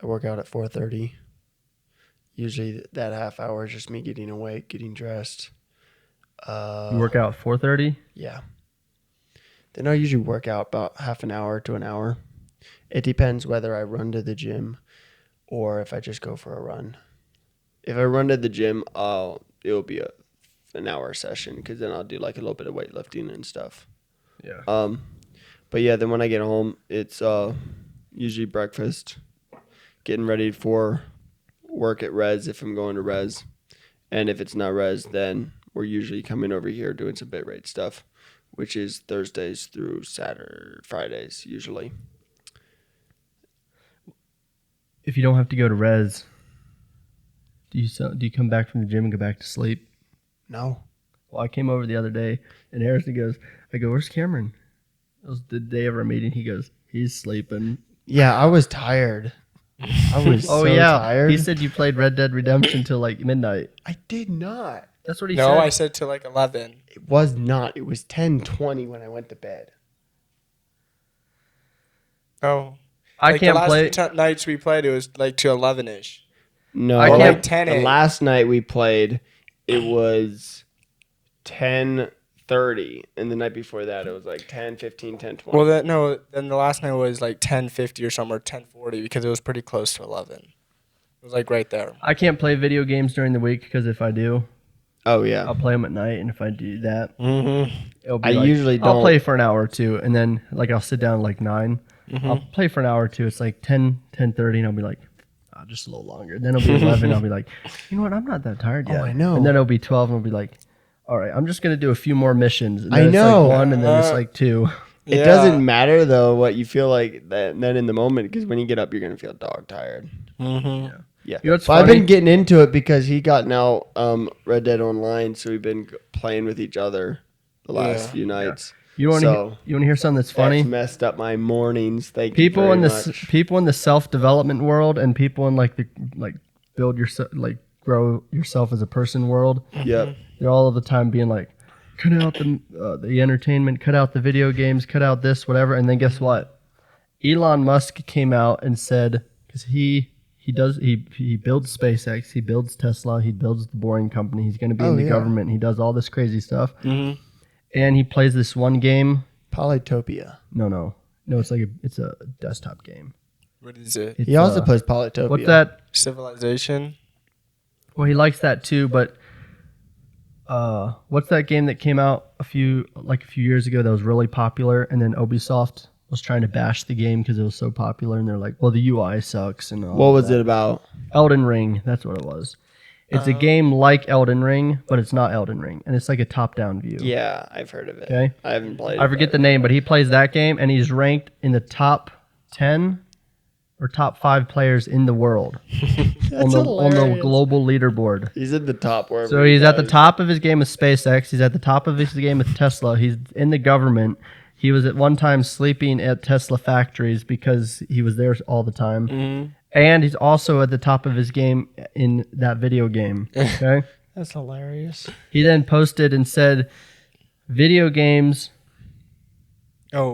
I work out at 4:30. Usually that half hour is just me getting awake, getting dressed. You work out at 4:30? Yeah. Then I usually work out about half an hour to an hour. It depends whether I run to the gym or if I just go for a run. If I run to the gym, it'll be an hour session because then I'll do like a little bit of weightlifting and stuff. Yeah. But yeah, then when I get home, it's usually breakfast, getting ready for work at Res if I'm going to Res. And if it's not Res, then we're usually coming over here doing some bit rate stuff, which is Thursdays through Fridays usually. If you don't have to go to Res, do you come back from the gym and go back to sleep? No. Well, I came over the other day, and Harrison goes, I go, where's Cameron? It was the day of our meeting. He goes, he's sleeping. Yeah, I was tired. I was tired. He said you played Red Dead Redemption till like midnight. I did not. That's what he No, said. I said to like 11. It was not. It was 10:20 when I went to bed. Oh. I Like can't the last play. nights we played, it was like to 11ish. No, I Or can't- like 10 the last night we played, it was 10:30, and the night before that it was like 10:15, 10:20. Well, then the last night was like 10:50 or something, or 10:40 because it was pretty close to 11. It was like right there. I can't play video games during the week because if I do, Oh yeah. I'll play them at night, and if I do that, Mm-hmm. it'll be I like, usually I'll don't- play for an hour or two, and then like I'll sit down at like 9. Mm-hmm. I'll play for an hour or two. It's like 10:30, and I'll be like, just a little longer. Then it'll be 11. I'll be like, you know what? I'm not that tired yet. I know. And then it'll be 12, and I'll be like, all right, I'm just gonna do a few more missions. And I then it's know. like 1, and then it's like 2. It doesn't matter though what you feel like then in the moment, because when you get up you're gonna feel dog tired. Mm-hmm. Yeah. You know what's Well, I've funny? been getting into it because he got now Red Dead Online, so we've been playing with each other the last Yeah. few nights. You want to hear something that's funny? That's messed up my mornings. Thank People you in very the much. people in the self development world and people in build yourself, grow yourself as a person world. Yep. They're all of the time being like, cut out the entertainment, cut out the video games, cut out this, whatever. And then guess what? Elon Musk came out and said, because he builds SpaceX, he builds Tesla, he builds the Boring Company. He's going to be in the government. He does all this crazy stuff. Mm-hmm. And he plays this one game. Polytopia. No. It's a desktop game. What is it? It's, He also plays Polytopia. what's that? Civilization? Well, he likes that too, but what's that game that came out a few years ago that was really popular, and then Ubisoft was trying to bash the game because it was so popular, and they're like, well, the UI sucks and all What was that. it about? Elden Ring, that's what it was. It's a game like Elden Ring, but it's not Elden Ring, and it's like a top-down view. Yeah, I've heard of it. Okay. I haven't played it. I forget the name, but he plays that game, and he's ranked in the top 10 or top 5 players in the world on the global leaderboard. He's at the top wherever. So he's at the top of his game with SpaceX. He's at the top of his game with Tesla. He's in the government. He was at one time sleeping at Tesla factories because he was there all the time. Mm-hmm. And he's also at the top of his game in that video game. Okay. That's hilarious. He then posted and said, video games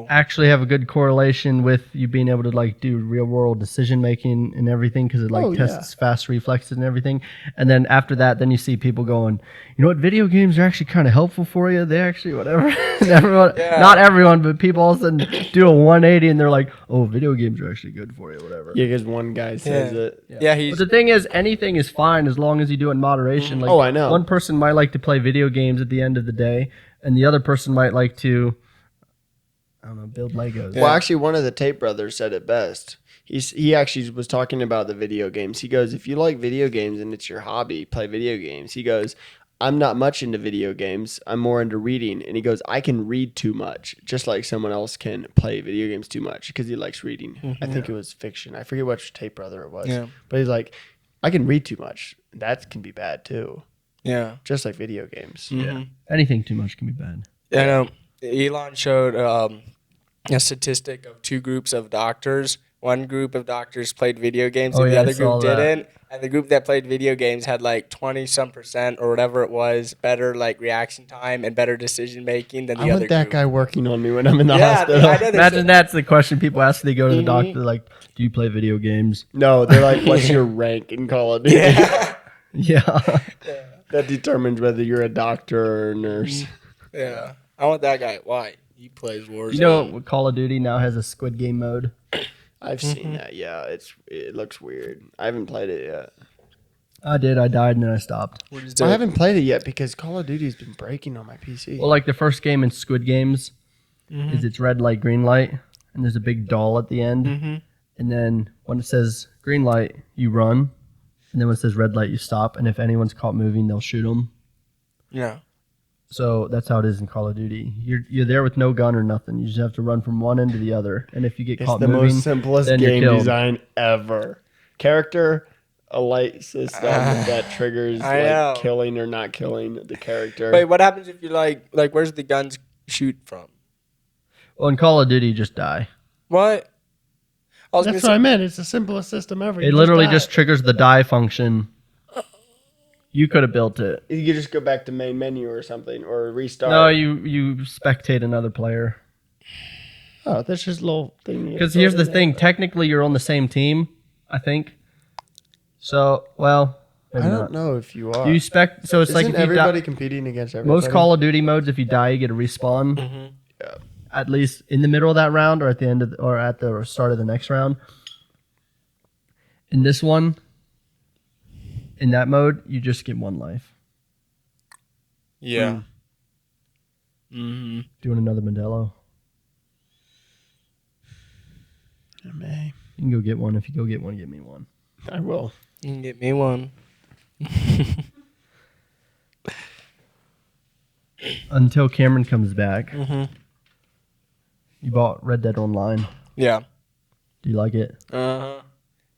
actually have a good correlation with you being able to like do real world decision making and everything because it like tests fast reflexes and everything. And then after that, then you see people going, you know what, video games are actually kind of helpful for you. They actually whatever. And everyone, not everyone, but people all of a sudden do a 180 and they're like, oh, video games are actually good for you, whatever. Yeah, because one guy says it. Yeah, but the thing is, anything is fine as long as you do it in moderation. Like, I know. One person might like to play video games at the end of the day, and the other person might like to, I don't know, build Legos. Well, actually, one of the Tate brothers said it best. He actually was talking about the video games. He goes, if you like video games and it's your hobby, play video games. He goes, I'm not much into video games. I'm more into reading. And he goes, I can read too much, just like someone else can play video games too much because he likes reading. Mm-hmm. I think it was fiction. I forget which Tate brother it was. Yeah. But he's like, I can read too much. That can be bad too. Yeah. Just like video games. Mm-hmm. Yeah. Anything too much can be bad. Yeah, Elon showed a statistic of 2 groups of doctors. One group of doctors played video games and the other group didn't. And the group that played video games had like 20% or whatever it was, better like reaction time and better decision making than the other group. I want that guy working on me when I'm in the hospital. Imagine that's the question people ask. They go to the doctor like, do you play video games? No, they're like, what's your rank in Call of Duty? Yeah. That determines whether you're a doctor or a nurse. Yeah. I want that guy. Why? He plays Warzone. You know, Call of Duty now has a Squid Game mode. I've seen that. Yeah, it looks weird. I haven't played it yet. I did. I died and then I stopped. I haven't played it yet because Call of Duty's been breaking on my PC. Well, like the first game in Squid Games is it's red light, green light, and there's a big doll at the end. Mm-hmm. And then when it says green light, you run. And then when it says red light, you stop. And if anyone's caught moving, they'll shoot them. Yeah. So that's how it is in Call of Duty. You're there with no gun or nothing. You just have to run from one end to the other. And if you get caught moving, it's the most simplest game design ever. Character, a light system that triggers like killing or not killing the character. Wait, what happens if you like where's the guns shoot from? Well, in Call of Duty, you just die. What? That's what I meant. It's the simplest system ever. It literally just triggers the die function. You could have built it. You could just go back to main menu or something, or restart. No, you spectate another player. Oh, that's just a little thing. Because here's the thing. Technically, you're on the same team, I think. So, well, I don't know if you are. So it's Isn't like if everybody competing against everybody? Most Call of Duty modes, if you die, you get a respawn. Mm-hmm. Yeah. At least in the middle of that round, or at the end of, or at the start of the next round. In this one, in that mode, you just get 1 life. Yeah. Mm-hmm. Doing another Modelo. I may. You can go get one. If you go get one, get me one. I will. You can get me one. Until Cameron comes back. Mm-hmm. You bought Red Dead Online. Yeah. Do you like it? Uh-huh.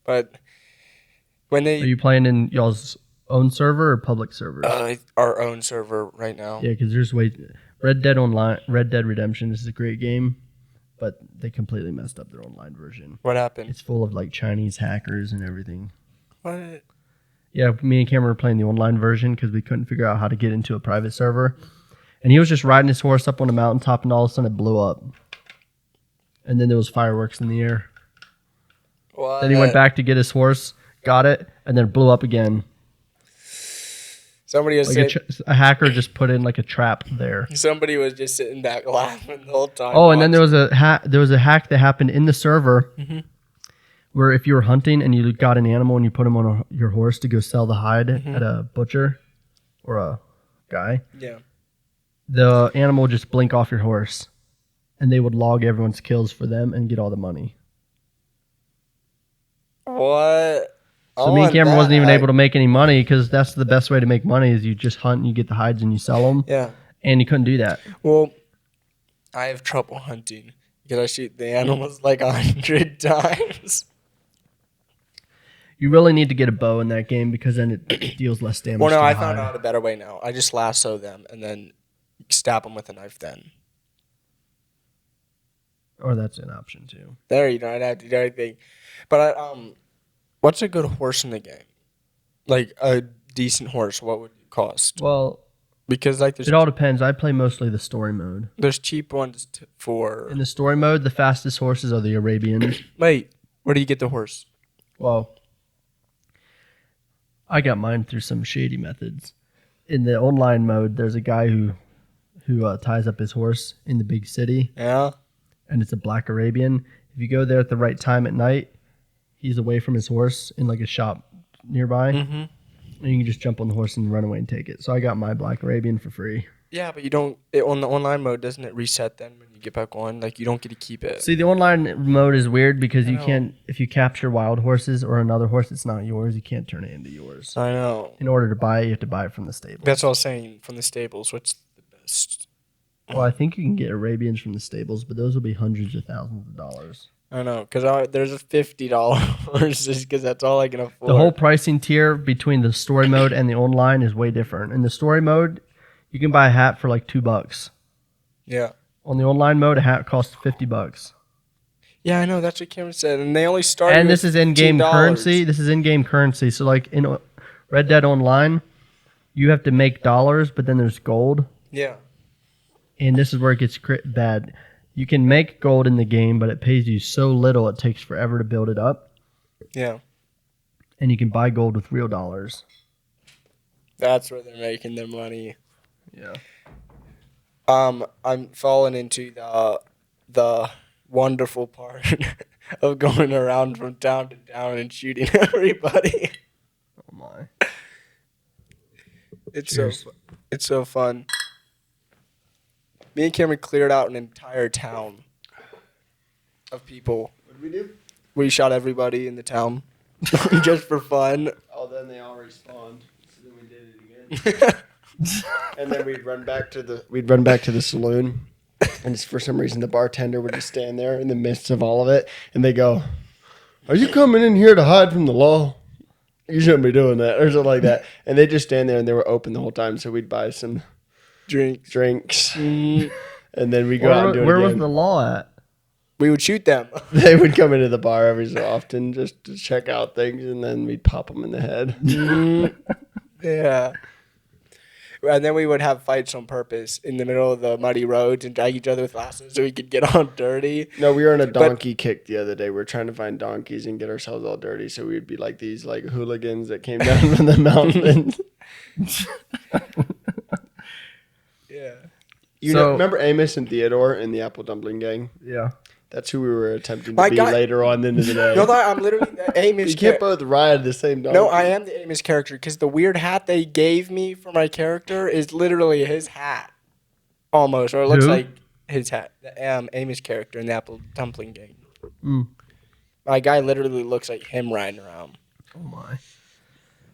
But when Are you playing in y'all's own server or public servers? Our own server right now. Yeah, because there's Red Dead Online, Red Dead Redemption is a great game, but they completely messed up their online version. What happened? It's full of like Chinese hackers and everything. What? Yeah, me and Cameron were playing the online version because we couldn't figure out how to get into a private server. And he was just riding his horse up on a mountaintop and all of a sudden it blew up. And then there was fireworks in the air. What? Then he went back to get his horse, got it, and then it blew up again. Somebody was a hacker just put in like a trap there. Somebody was just sitting back laughing the whole time. Oh, and then there was a hack that happened in the server where if you were hunting and you got an animal and you put him on your horse to go sell the hide at a butcher or a guy, the animal would just blink off your horse, and they would log everyone's kills for them and get all the money. What? So me and Cameron wasn't even able to make any money because that's the best way to make money is you just hunt and you get the hides and you sell them. Yeah. And you couldn't do that. Well, I have trouble hunting because I shoot the animals like 100 times. You really need to get a bow in that game because then it deals less damage. Well, no, to the I found hide. out a better way now. I just lasso them and then stab them with a knife then. Or that's an option too. There, you don't have to do anything. But what's a good horse in the game? Like a decent horse, what would it cost? Well, Because like it all depends. I play mostly the story mode. there's cheap ones for. In the story mode, the fastest horses are the Arabians. Wait, where do you get the horse? Well, I got mine through some shady methods. In the online mode, there's a guy who ties up his horse in the big city, Yeah. and it's a black Arabian. If you go there at the right time at night, he's away from his horse in like a shop nearby, and you can just jump on the horse and run away and take it. So I got my black Arabian for free. Yeah, but you don't on the online mode. Doesn't it reset then when you get back on? Like you don't get to keep it. See, the online mode is weird because you know. can't, if you capture wild horses or another horse that's not yours, you can't turn it into yours. I know. In order to buy it, you have to buy it from the stable. That's what I was saying. From the stables, what's the best? Well, I think you can get Arabians from the stables, but those will be hundreds of thousands of dollars. I know, because there's a $50 horses because that's all I can afford. The whole pricing tier between the story mode and the online is way different. In the story mode, you can buy a hat for like $2. Yeah. On the online mode, a hat costs $50. Yeah, I know. That's what Cameron said. And they only started And this with is in-game $15. currency. This is in-game currency. So like in Red Dead Online, you have to make dollars, but then there's gold. Yeah. And this is where it gets bad. You can make gold in the game, but it pays you so little it takes forever to build it up. Yeah. And you can buy gold with real dollars. That's where they're making their money. Yeah. I'm falling into the wonderful part of going around from town to town and shooting everybody. Oh my. It's Cheers. so fun. Me and Cameron cleared out an entire town of people. What did we do? We shot everybody in the town just for fun. Oh, then they all respawned. So then we did it again. And then we'd run back to the saloon, and for some reason the bartender would just stand there in the midst of all of it, and they go, "Are you coming in here to hide from the law? You shouldn't be doing that," or something like that. And they just stand there, and they were open the whole time, so we'd buy some drinks, and then we go out and do it Where again. was the law at? We would shoot them. They would come into the bar every so often just to check out things, and then we'd pop them in the head. Yeah. And then we would have fights on purpose in the middle of the muddy roads and drag each other with lassos so we could get all dirty. No, we were on a donkey kick the other day. We were trying to find donkeys and get ourselves all dirty, so we'd be like these like hooligans that came down from the mountains. Yeah. Remember Amos and Theodore in the Apple Dumpling Gang? Yeah. That's who we were attempting My to be guy- later on into the day. No, I'm literally the Amos You can't character. both ride the same donkey. No, I am the Amos character because the weird hat they gave me for my character is literally his hat. Almost. Or it looks Who? like his hat. The Amos character in the Apple Dumpling Gang. Mm. My guy literally looks like him riding around. Oh my.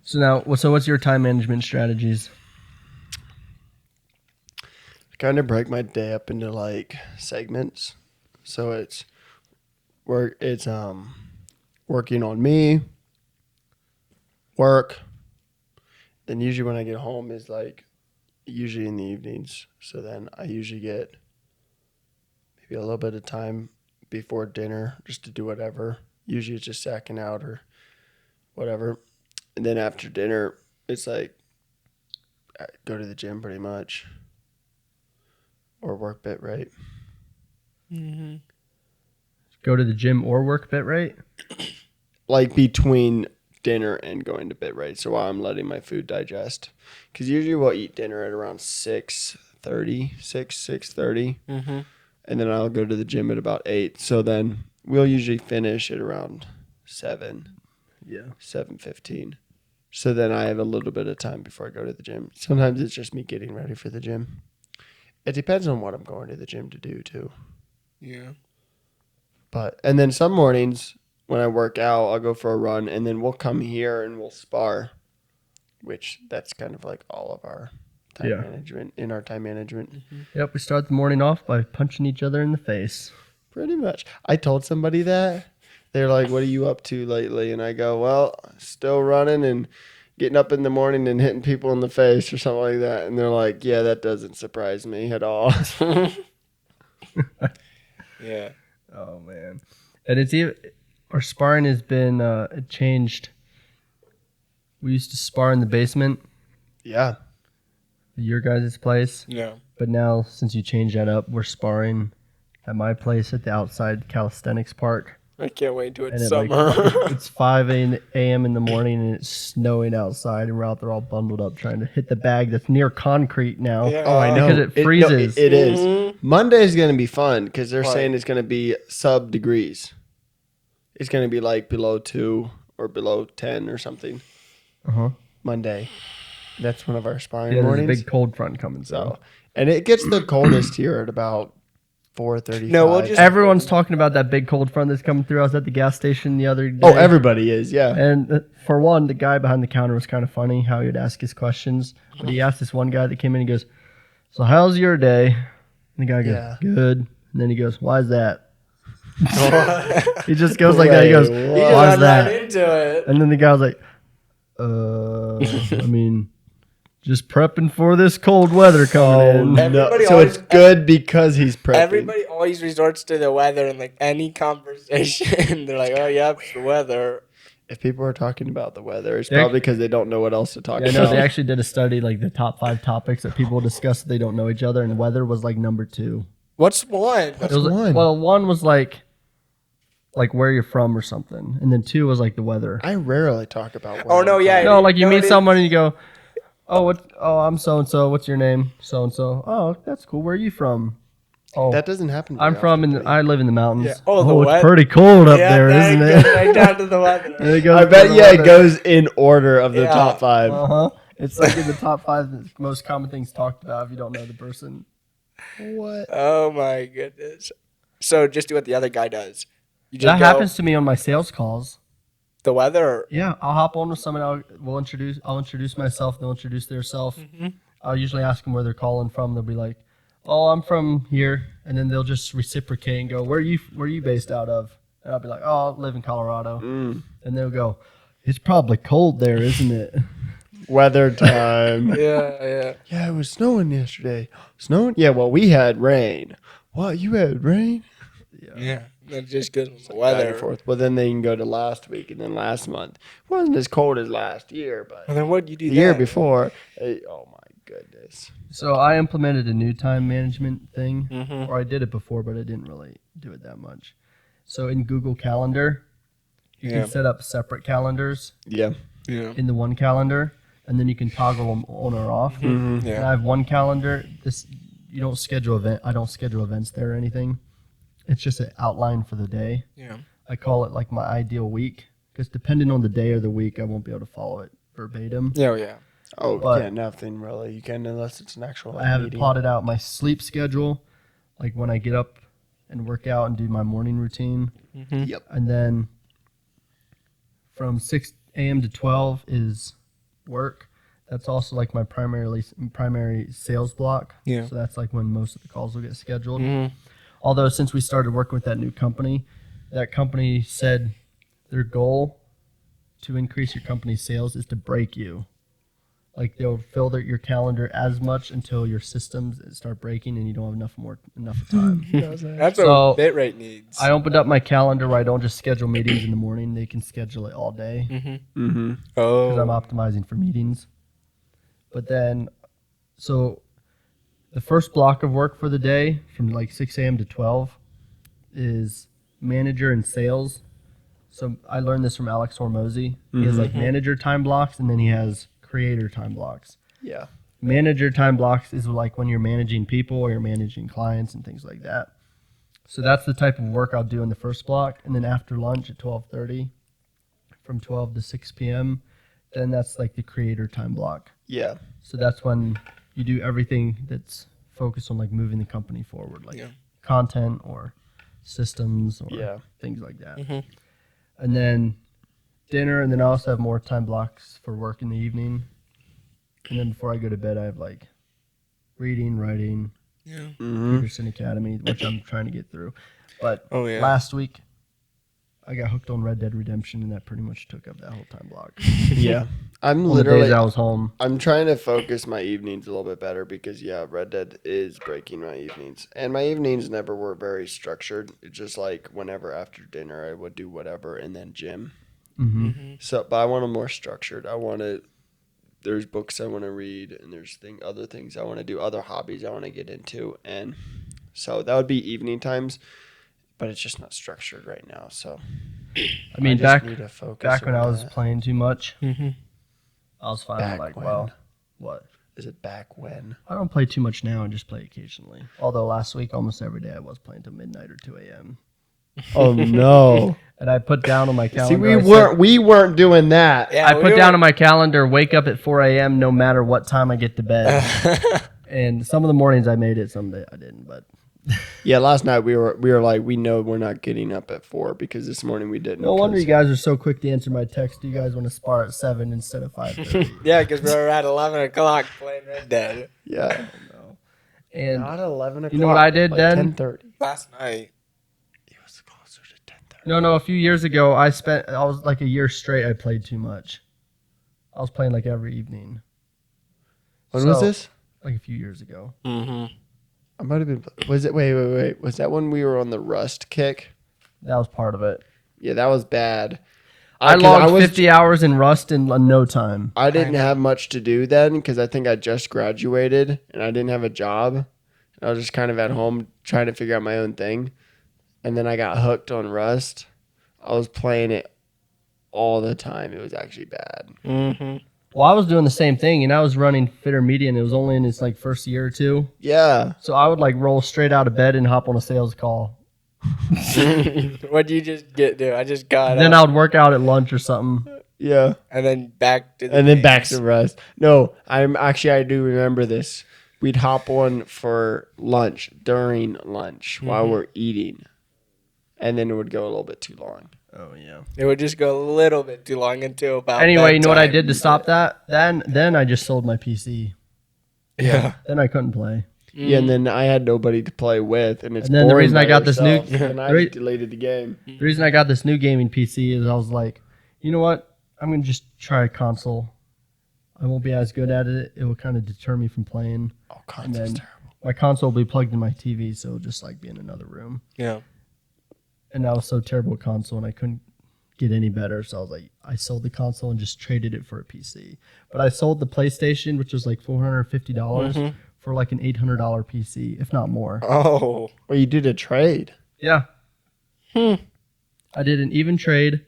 So now, what's your time management strategies? I kind of break my day up into like segments. So it's working on me, work. Then usually when I get home is like usually in the evenings. So then I usually get maybe a little bit of time before dinner just to do whatever. Usually it's just sacking out or whatever. And then after dinner, it's like I go to the gym pretty much or work bit right. Mm-hmm. Go to the gym or work bit rate? Like between dinner and going to bed, right? So while I'm letting my food digest. Because usually we'll eat dinner at around 6:30. Mm-hmm. And then I'll go to the gym at about 8. So then we'll usually finish at around 7, Yeah. 7:15. So then I have a little bit of time before I go to the gym. Sometimes it's just me getting ready for the gym. It depends on what I'm going to the gym to do too. Yeah. And then some mornings when I work out, I'll go for a run, and then we'll come here and we'll spar, which that's kind of like all of our time management, in our time management. Yep, we start the morning off by punching each other in the face. Pretty much. I told somebody that. They're like, what are you up to lately? And I go, well, still running and getting up in the morning and hitting people in the face or something like that. And they're like, yeah, that doesn't surprise me at all. Yeah. Oh, man. And it's even, our sparring has been it changed. We used to spar in the basement, Yeah. your guys' place. Yeah. But now, since you changed that up, we're sparring at my place at the outside calisthenics park. I can't wait till it's And summer. it's 5 a.m. in the morning and it's snowing outside and we're out there all bundled up trying to hit the bag that's near concrete now. Yeah. Oh, I know. Because it freezes. It is. Mhm. Monday's going to be fun because they're Right. saying it's going to be sub degrees. It's going to be like below 2 or below 10 or something. Uh-huh. Monday. That's one of our sparring Yeah, there's a mornings. big cold front coming. So, and it gets the coldest here at about 4:35. No, we'll just- Everyone's talking about that big cold front that's coming through. I was at the gas station the other day. Oh, everybody is, yeah. And for one, the guy behind the counter was kind of funny how he would ask his questions. But he asked this one guy that came in, he goes, so how's your day? And the guy goes, Yeah. good. And then he goes, why is that? He just goes like that. He goes, Wait, You just why is run that? right into it. And then the guy was like, I mean, just prepping for this cold weather coming in. Everybody So always- it's good because he's prepping. Everybody always resorts to the weather in like any conversation. They're like, "Oh yeah, it's the weather." If people are talking about the weather, it's Yeah. probably because they don't know what else to talk Yeah, about. no, they actually did a study, like the top 5 topics that people discuss that they don't know each other, and weather was like number 2. What's one? It was, one? Well, one was like where you're from or something, and then 2 was like the weather. I rarely talk about Oh, no, I'm yeah. from. No, like you No, meet it is. someone and you go, "Oh, I'm so and so. What's your name? So and so. Oh, that's cool. Where are you from? Oh, That doesn't happen. I'm very from often. I live in the mountains. Yeah. Oh, the it's wet- pretty cold up Yeah, there, that isn't goes it?" right down to the weather. And it goes I to bet the yeah, it weather. goes in order of the Yeah. top 5. Uh-huh. It's like in the top 5 most common things talked about if you don't know the person. What? Oh my goodness. So just do what the other guy does. You just That go, happens to me on my sales calls. the weather. Yeah, I'll hop on with someone. I'll introduce myself. They'll introduce themselves. I'll usually ask them where they're calling from. They'll be like, "Oh, I'm from here," and then they'll just reciprocate and go, "Where are you based out of?" And I'll be like, "Oh, I live in Colorado," and they'll go, "It's probably cold there, isn't it?" Weather time. Yeah. Yeah, it was snowing yesterday. Snowing? Yeah, well, we had rain. What? You had rain? Yeah. That just goes with the Back weather. and forth. Well, then they can go to last week and then last month. Wasn't as cold as last year, but And then what do you do the year then? before. Oh my goodness. So I implemented a new time management thing, Mhm. or I did it before, but I didn't really do it that much. So in Google Calendar, you Yeah. can set up separate calendars Yeah. Yeah. in the one calendar, and then you can toggle them on or off. And I Yeah. have one calendar. You don't schedule event. I don't schedule events there or anything. It's just an outline for the day. Yeah. I call it like my ideal week because depending on the day or the week, I won't be able to follow it verbatim. Yeah. Yeah. Oh, But- yeah, nothing really. You can unless it's an actual I have it meeting. plotted out my sleep schedule, like when I get up and work out and do my morning routine, Yep. and then from 6 a.m. to 12 is work. That's also like my primary sales block. Yeah. So that's like when most of the calls will get scheduled. Mhm. Although since we started working with that new company, that company said their goal to increase your company's sales is to break you. Like they'll fill your calendar as much until your systems start breaking and you don't have enough time. That's So, what Bitrate needs. I opened up my calendar where I don't just schedule meetings in the morning. They can schedule it all day Mm-hmm. because I'm Oh. optimizing for meetings. But then, so the first block of work for the day from like 6 a.m. to 12 is manager and sales. So I learned this from Alex Hormozy. He has like manager time blocks and then he has creator time blocks. Yeah. Manager time blocks is like when you're managing people or you're managing clients and things like that. So that's the type of work I'll do in the first block. And then after lunch at 12:30, from 12 to 6 p.m., then that's like the creator time block. Yeah. So that's when you do everything that's focused on like moving the company forward, like Yeah. content or systems or Yeah. things like that. and then dinner, and then I also have more time blocks for work in the evening. And then before I go to bed, I have like reading, writing, Peterson Academy, which I'm trying to get through. But last week, I got hooked on Red Dead Redemption, and that pretty much took up that whole time block. Yeah. I'm On the days literally I was home. I'm trying to focus my evenings a little bit better because Red Dead is breaking my evenings. And my evenings never were very structured. It's just like whenever after dinner I would do whatever and then gym. So but I want them more structured. There's books I want to read and there's other things I want to do, other hobbies I want to get into, and so that would be evening times, but it's just not structured right now. So I mean, just need to focus back when I on was that. playing too much, I was finally Back like, when? well, what? Is it back when? I don't play too much now and just play occasionally. Although last week, almost every day, I was playing till midnight or 2 a.m. Oh no! And I put down on my calendar. See, we weren't doing that. Yeah, I put down on my calendar, wake up at 4 a.m. no matter what time I get to bed. And some of the mornings I made it, some days I didn't. But Yeah, last night we were like, we know we're not getting up at 4 because this morning we didn't. no wonder you guys are so quick to answer my text. You guys want to spar at 7 instead of 5:30. Yeah, because we were at 11 o'clock playing Red Dead Yeah. And Not 11 o'clock. you know what I did then? 10:30. last night. It was closer to 10:30. no, a few years ago, I was like a year straight. I played too much. I was playing like every evening. When was So, this? Like a few years ago. Mm-hmm. I might have been. Was it? Wait. Was that when we were on the Rust kick? That was part of it. Yeah, that was bad. I 'Cause logged 50 hours in Rust in no time. I didn't have much to do then because I think I just graduated and I didn't have a job. I was just kind of at home trying to figure out my own thing. And then I got hooked on Rust. I was playing it all the time. It was actually bad. Mm-hmm. Well, I was doing the same thing, and I was running Fitter Media, and it was only in its like first year or two. Yeah. So I would like roll straight out of bed and hop on a sales call. What'd you just do? I just got Then up I would work out at lunch or something. Yeah. and then back to the And then back games. to Rust. No, I do remember this. We'd hop on for lunch during lunch while we're eating. And then it would go a little bit too long. Oh yeah. It would just go a little bit too long until about Anyway, you know what I bedtime. did to stop that? Then I just sold my PC. Yeah. Then I couldn't play. Yeah, and then I had nobody to play with, and it's And then the boring reason I by got this new- yourself, and I the re- just deleted the game. The reason I got this new gaming PC is I was like, you know what? I'm gonna just try a console. I won't be as good at it. It will kind of deter me from playing. Oh, And console's then terrible. my console will be plugged in my TV, so it'll just like be in another room. Yeah. And I was so terrible at console, and I couldn't get any better. So I was like, I sold the console and just traded it for a PC. But I sold the PlayStation, which was like $450 for like an $800 PC, if not more. Oh. Well, you did a trade. Yeah. I did an even trade.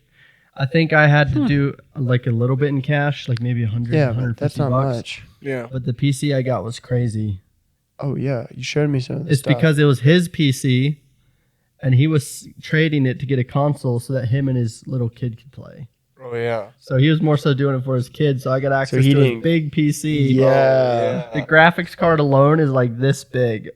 I think I had to do like a little bit in cash, like maybe 100, Yeah, but 150 that's not bucks. much. Yeah. But the PC I got was crazy. Oh, yeah. You showed me some of this It's stuff. because it was his PC, and he was trading it to get a console so that him and his little kid could play. Oh yeah. So he was more so doing it for his kids. So I got access he to his didn't- big PC. Yeah. The graphics card alone is like this big.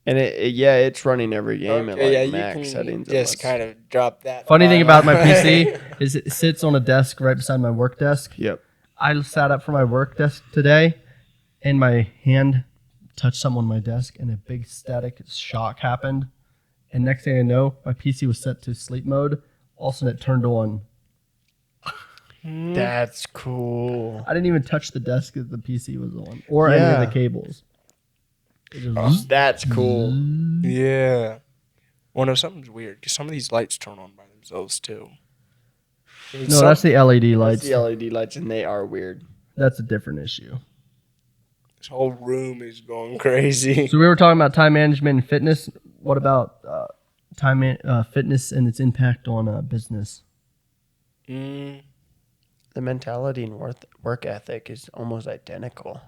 And it's running every game at Okay, like yeah, max you can settings. just kind of drop that. Funny thing file. about my PC is it sits on a desk right beside my work desk. Yep. I sat up for my work desk today, and my hand touched something on my desk, and a big static shock happened. And next thing I know, my PC was set to sleep mode. All of a sudden, it turned on. That's cool. I didn't even touch the desk that the PC was on, or any of Yeah. the cables. It just- That's cool. Yeah. Well, no, something's weird because some of these lights turn on by themselves too. No, that's the LED It's lights. the LED lights, and they are weird. That's a different issue. This whole room is going crazy. So we were talking about time management and fitness. What about fitness and its impact on business? Mm. The mentality and work ethic is almost identical.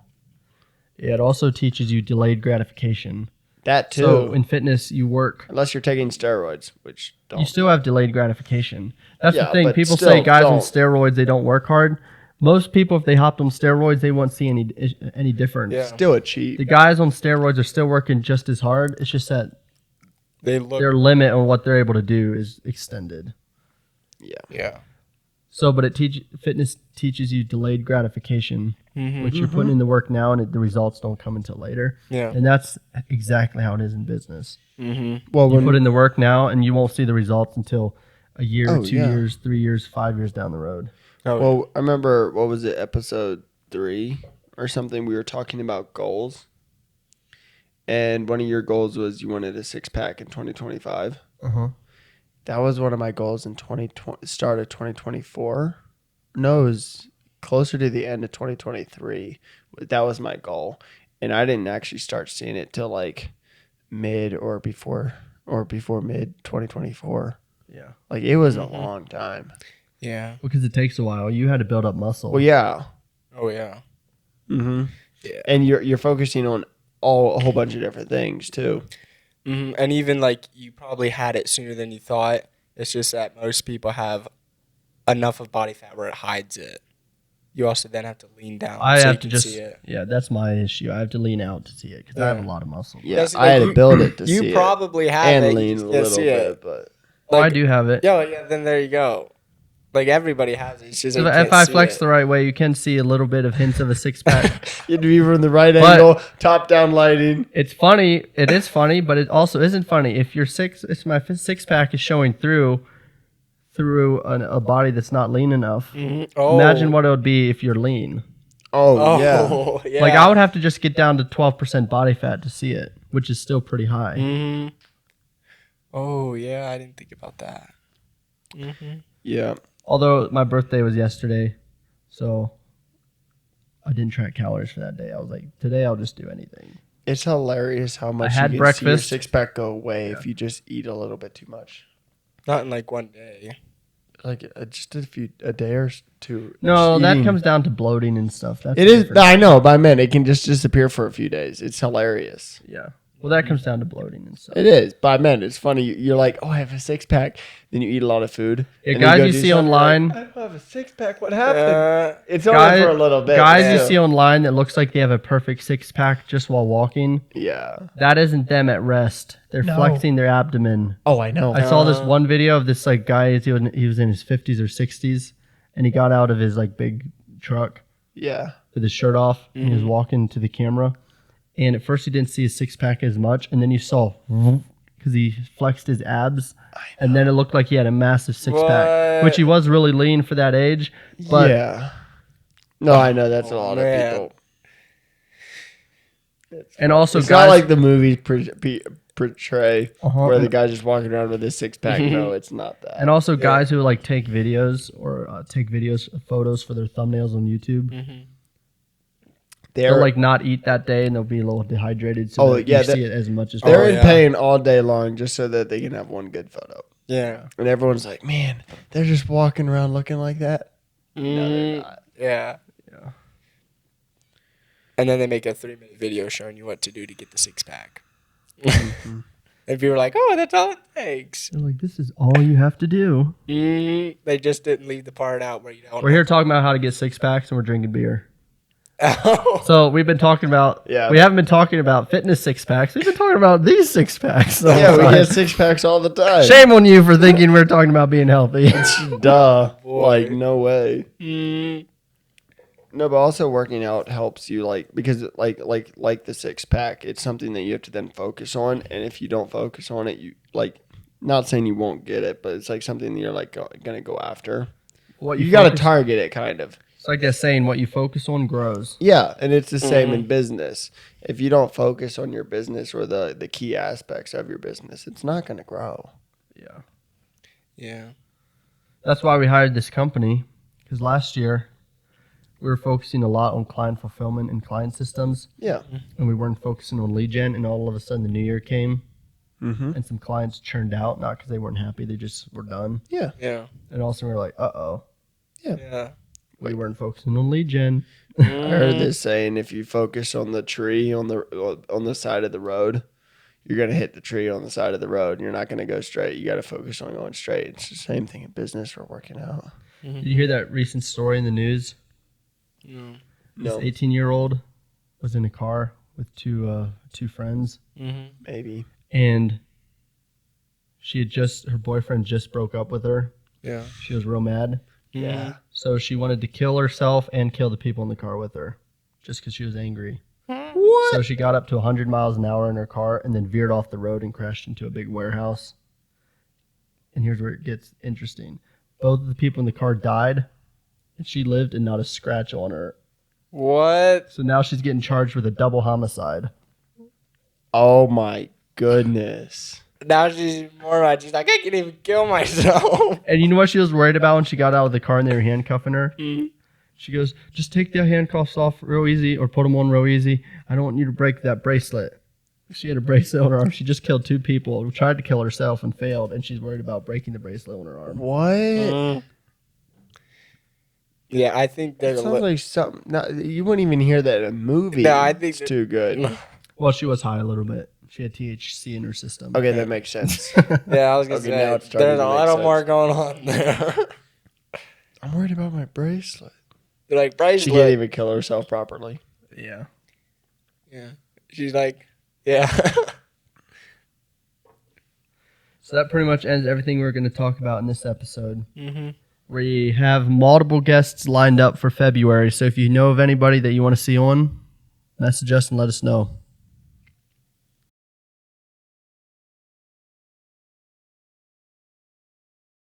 Yeah, it also teaches you delayed gratification. That too. So in fitness, you work. Unless you're taking steroids, which don't. You still have delayed gratification. That's Yeah, the thing. but People still, say guys on don't. steroids they don't work hard. Most people, if they hopped on steroids, they won't see any difference. Yeah. Still a cheat. The guys on steroids are still working just as hard. It's just that They look. their limit on what they're able to do is extended. Yeah. So, but fitness teaches you delayed gratification, which you're putting in the work now, and the results don't come until later. Yeah. And that's exactly how it is in business. Well, You put in the work now, and you won't see the results until a year, Oh, 2 yeah. years, 3 years, 5 years down the road. Oh, well, I remember, what was it, episode 3 or something? We were talking about goals. And one of your goals was you wanted a 6-pack in 2025. Uh-huh. That was one of my goals in start of 2024. No, it was closer to the end of 2023. That was my goal. And I didn't actually start seeing it till like mid or before mid 2024. Yeah. Like it was a long time. Yeah. Because it takes a while. You had to build up muscle. Well, yeah. Oh, yeah. Mm-hmm. Yeah. And you're focusing on a whole bunch of different things too. And even like you probably had it sooner than you thought. It's just that most people have enough of body fat where it hides it. You also then have to lean down I so have you to can just, see it. yeah, that's my issue. I have to lean out to see it because I have a Yeah. lot of muscle. Yeah, That's- I had to build it to see You probably it. have And it. You lean just a can't little see bit, it. but Oh, I do have it. Yeah, then there you go. Like everybody has it. It's just you If can't I see flex it. the right way, you can see a little bit of hints of a 6-pack. you'd be from the right But- angle, top down lighting. It's funny. It is funny, but it also isn't funny. If your 6-pack is showing through a body that's not lean enough, Oh. imagine what it would be if you're lean. Oh, yeah. Oh, yeah. Like I would have to just get down to 12% body fat to see it, which is still pretty high. Mm-hmm. Oh, yeah. I didn't think about that. Yeah. Although my birthday was yesterday, so I didn't track calories for that day. I was like, today I'll just do anything. It's hilarious how much had you can see your breakfast. 6-pack go away if you just eat a little bit too much. Not in like one day. Like just a day or two. No, Just that eating. comes down to bloating and stuff. That's It is. different. I know, but I meant it can just disappear for a few days. It's hilarious. Yeah. Well, that comes down to bloating and stuff. It is, but I meant it's funny. You're like, oh, I have a 6-pack. Then you eat a lot of food. Yeah, and then guys go you do see something, online- like, I don't have a 6-pack. What happened? It's only Guys, for a little bit. guys but you still. see online that looks like they have a perfect 6-pack just while walking. Yeah. That isn't them at rest. They're No. flexing their abdomen. Oh, I know. I saw this one video of this like guy. He was in his 50s or 60s, and he got out of his like big truck Yeah. with his shirt off, and he was walking to the camera. And at first, he didn't see his 6-pack as much, and then you saw because he flexed his abs, and then it looked like he had a massive 6-pack, What? which he was really lean for that age. But yeah. No, I know that's a lot man. of people. and also It's guys, not like the movies portray Uh-huh. where the guy's just walking around with his 6-pack. No, it's not that. and also guys who like take videos or photos for their thumbnails on YouTube. They'll they're like not eat that day, and they'll be a little dehydrated, so Oh, that yeah, you see it as much as they're Oh, in yeah. pain all day long just so that they can have one good photo. Yeah. And everyone's like, man, they're just walking around looking like that. No, they're not. Yeah. Yeah. And then they make a 3-minute video showing you what to do to get the 6-pack. And people are like, oh, that's all it takes. They're like, this is all you have to do. They just didn't leave the part out where you don't. We're here talking about how to get 6-packs, and we're drinking beer. Oh. So we've been talking about, Yeah. we haven't been talking about fitness 6-packs. We've been talking about these 6-packs. the Yeah, whole we time. get 6-packs all the time. Shame on you for thinking we're talking about being healthy. Duh. Boy. Like, no way. Mm. No, but also working out helps you, like, because like the 6-pack, it's something that you have to then focus on, and if you don't focus on it, you like, not saying you won't get it, but it's like something that you're like gonna go after. What You got to focus- target it, kind of. It's like that saying, what you focus on grows. Yeah, and it's the same in business. If you don't focus on your business or the key aspects of your business, it's not going to grow. Yeah. Yeah. That's why we hired this company, because last year we were focusing a lot on client fulfillment and client systems, Yeah. and we weren't focusing on lead gen, and all of a sudden the new year came, Mm-hmm. and some clients churned out, not because they weren't happy, they just were done. Yeah. Yeah. And also we were like, uh-oh, Yeah. we weren't focusing on lead gen. I heard this saying: if you focus on the tree on the side of the road, you're gonna hit the tree on the side of the road. You're not gonna go straight. You got to focus on going straight. It's the same thing in business or working out. Did you hear that recent story in the news? No. No, This 18-year-old was in a car with two friends, maybe. and her boyfriend just broke up with her, Yeah. She was real mad. Yeah. So she wanted to kill herself and kill the people in the car with her just because she was angry. What? So she got up to 100 miles an hour in her car and then veered off the road and crashed into a big warehouse. And here's where it gets interesting. Both of the people in the car died, and she lived and not a scratch on her. What? So now she's getting charged with a double homicide. Oh my goodness. Now she's more mad. She's like, I can't even kill myself. And you know what she was worried about when she got out of the car and they were handcuffing her? She goes, just take the handcuffs off real easy or put them on real easy. I don't want you to break that bracelet. She had a bracelet on her arm. She just killed 2 people, tried to kill herself and failed, and she's worried about breaking the bracelet on her arm. What? Yeah, I think That there's sounds like something. No, you wouldn't even hear that in a movie. No, I think it's too good. Well, she was high a little bit. She had THC in her system. Okay, that makes sense. Yeah, I was gonna Okay, now say it's starting there's to a make lot sense. more going on there. I'm worried about my bracelet. They're like She bracelet. can't even kill herself properly. Yeah. Yeah, she's like, yeah. So that pretty much ends everything we're going to talk about in this episode. We have multiple guests lined up for February. So if you know of anybody that you want to see on, message us and let us know.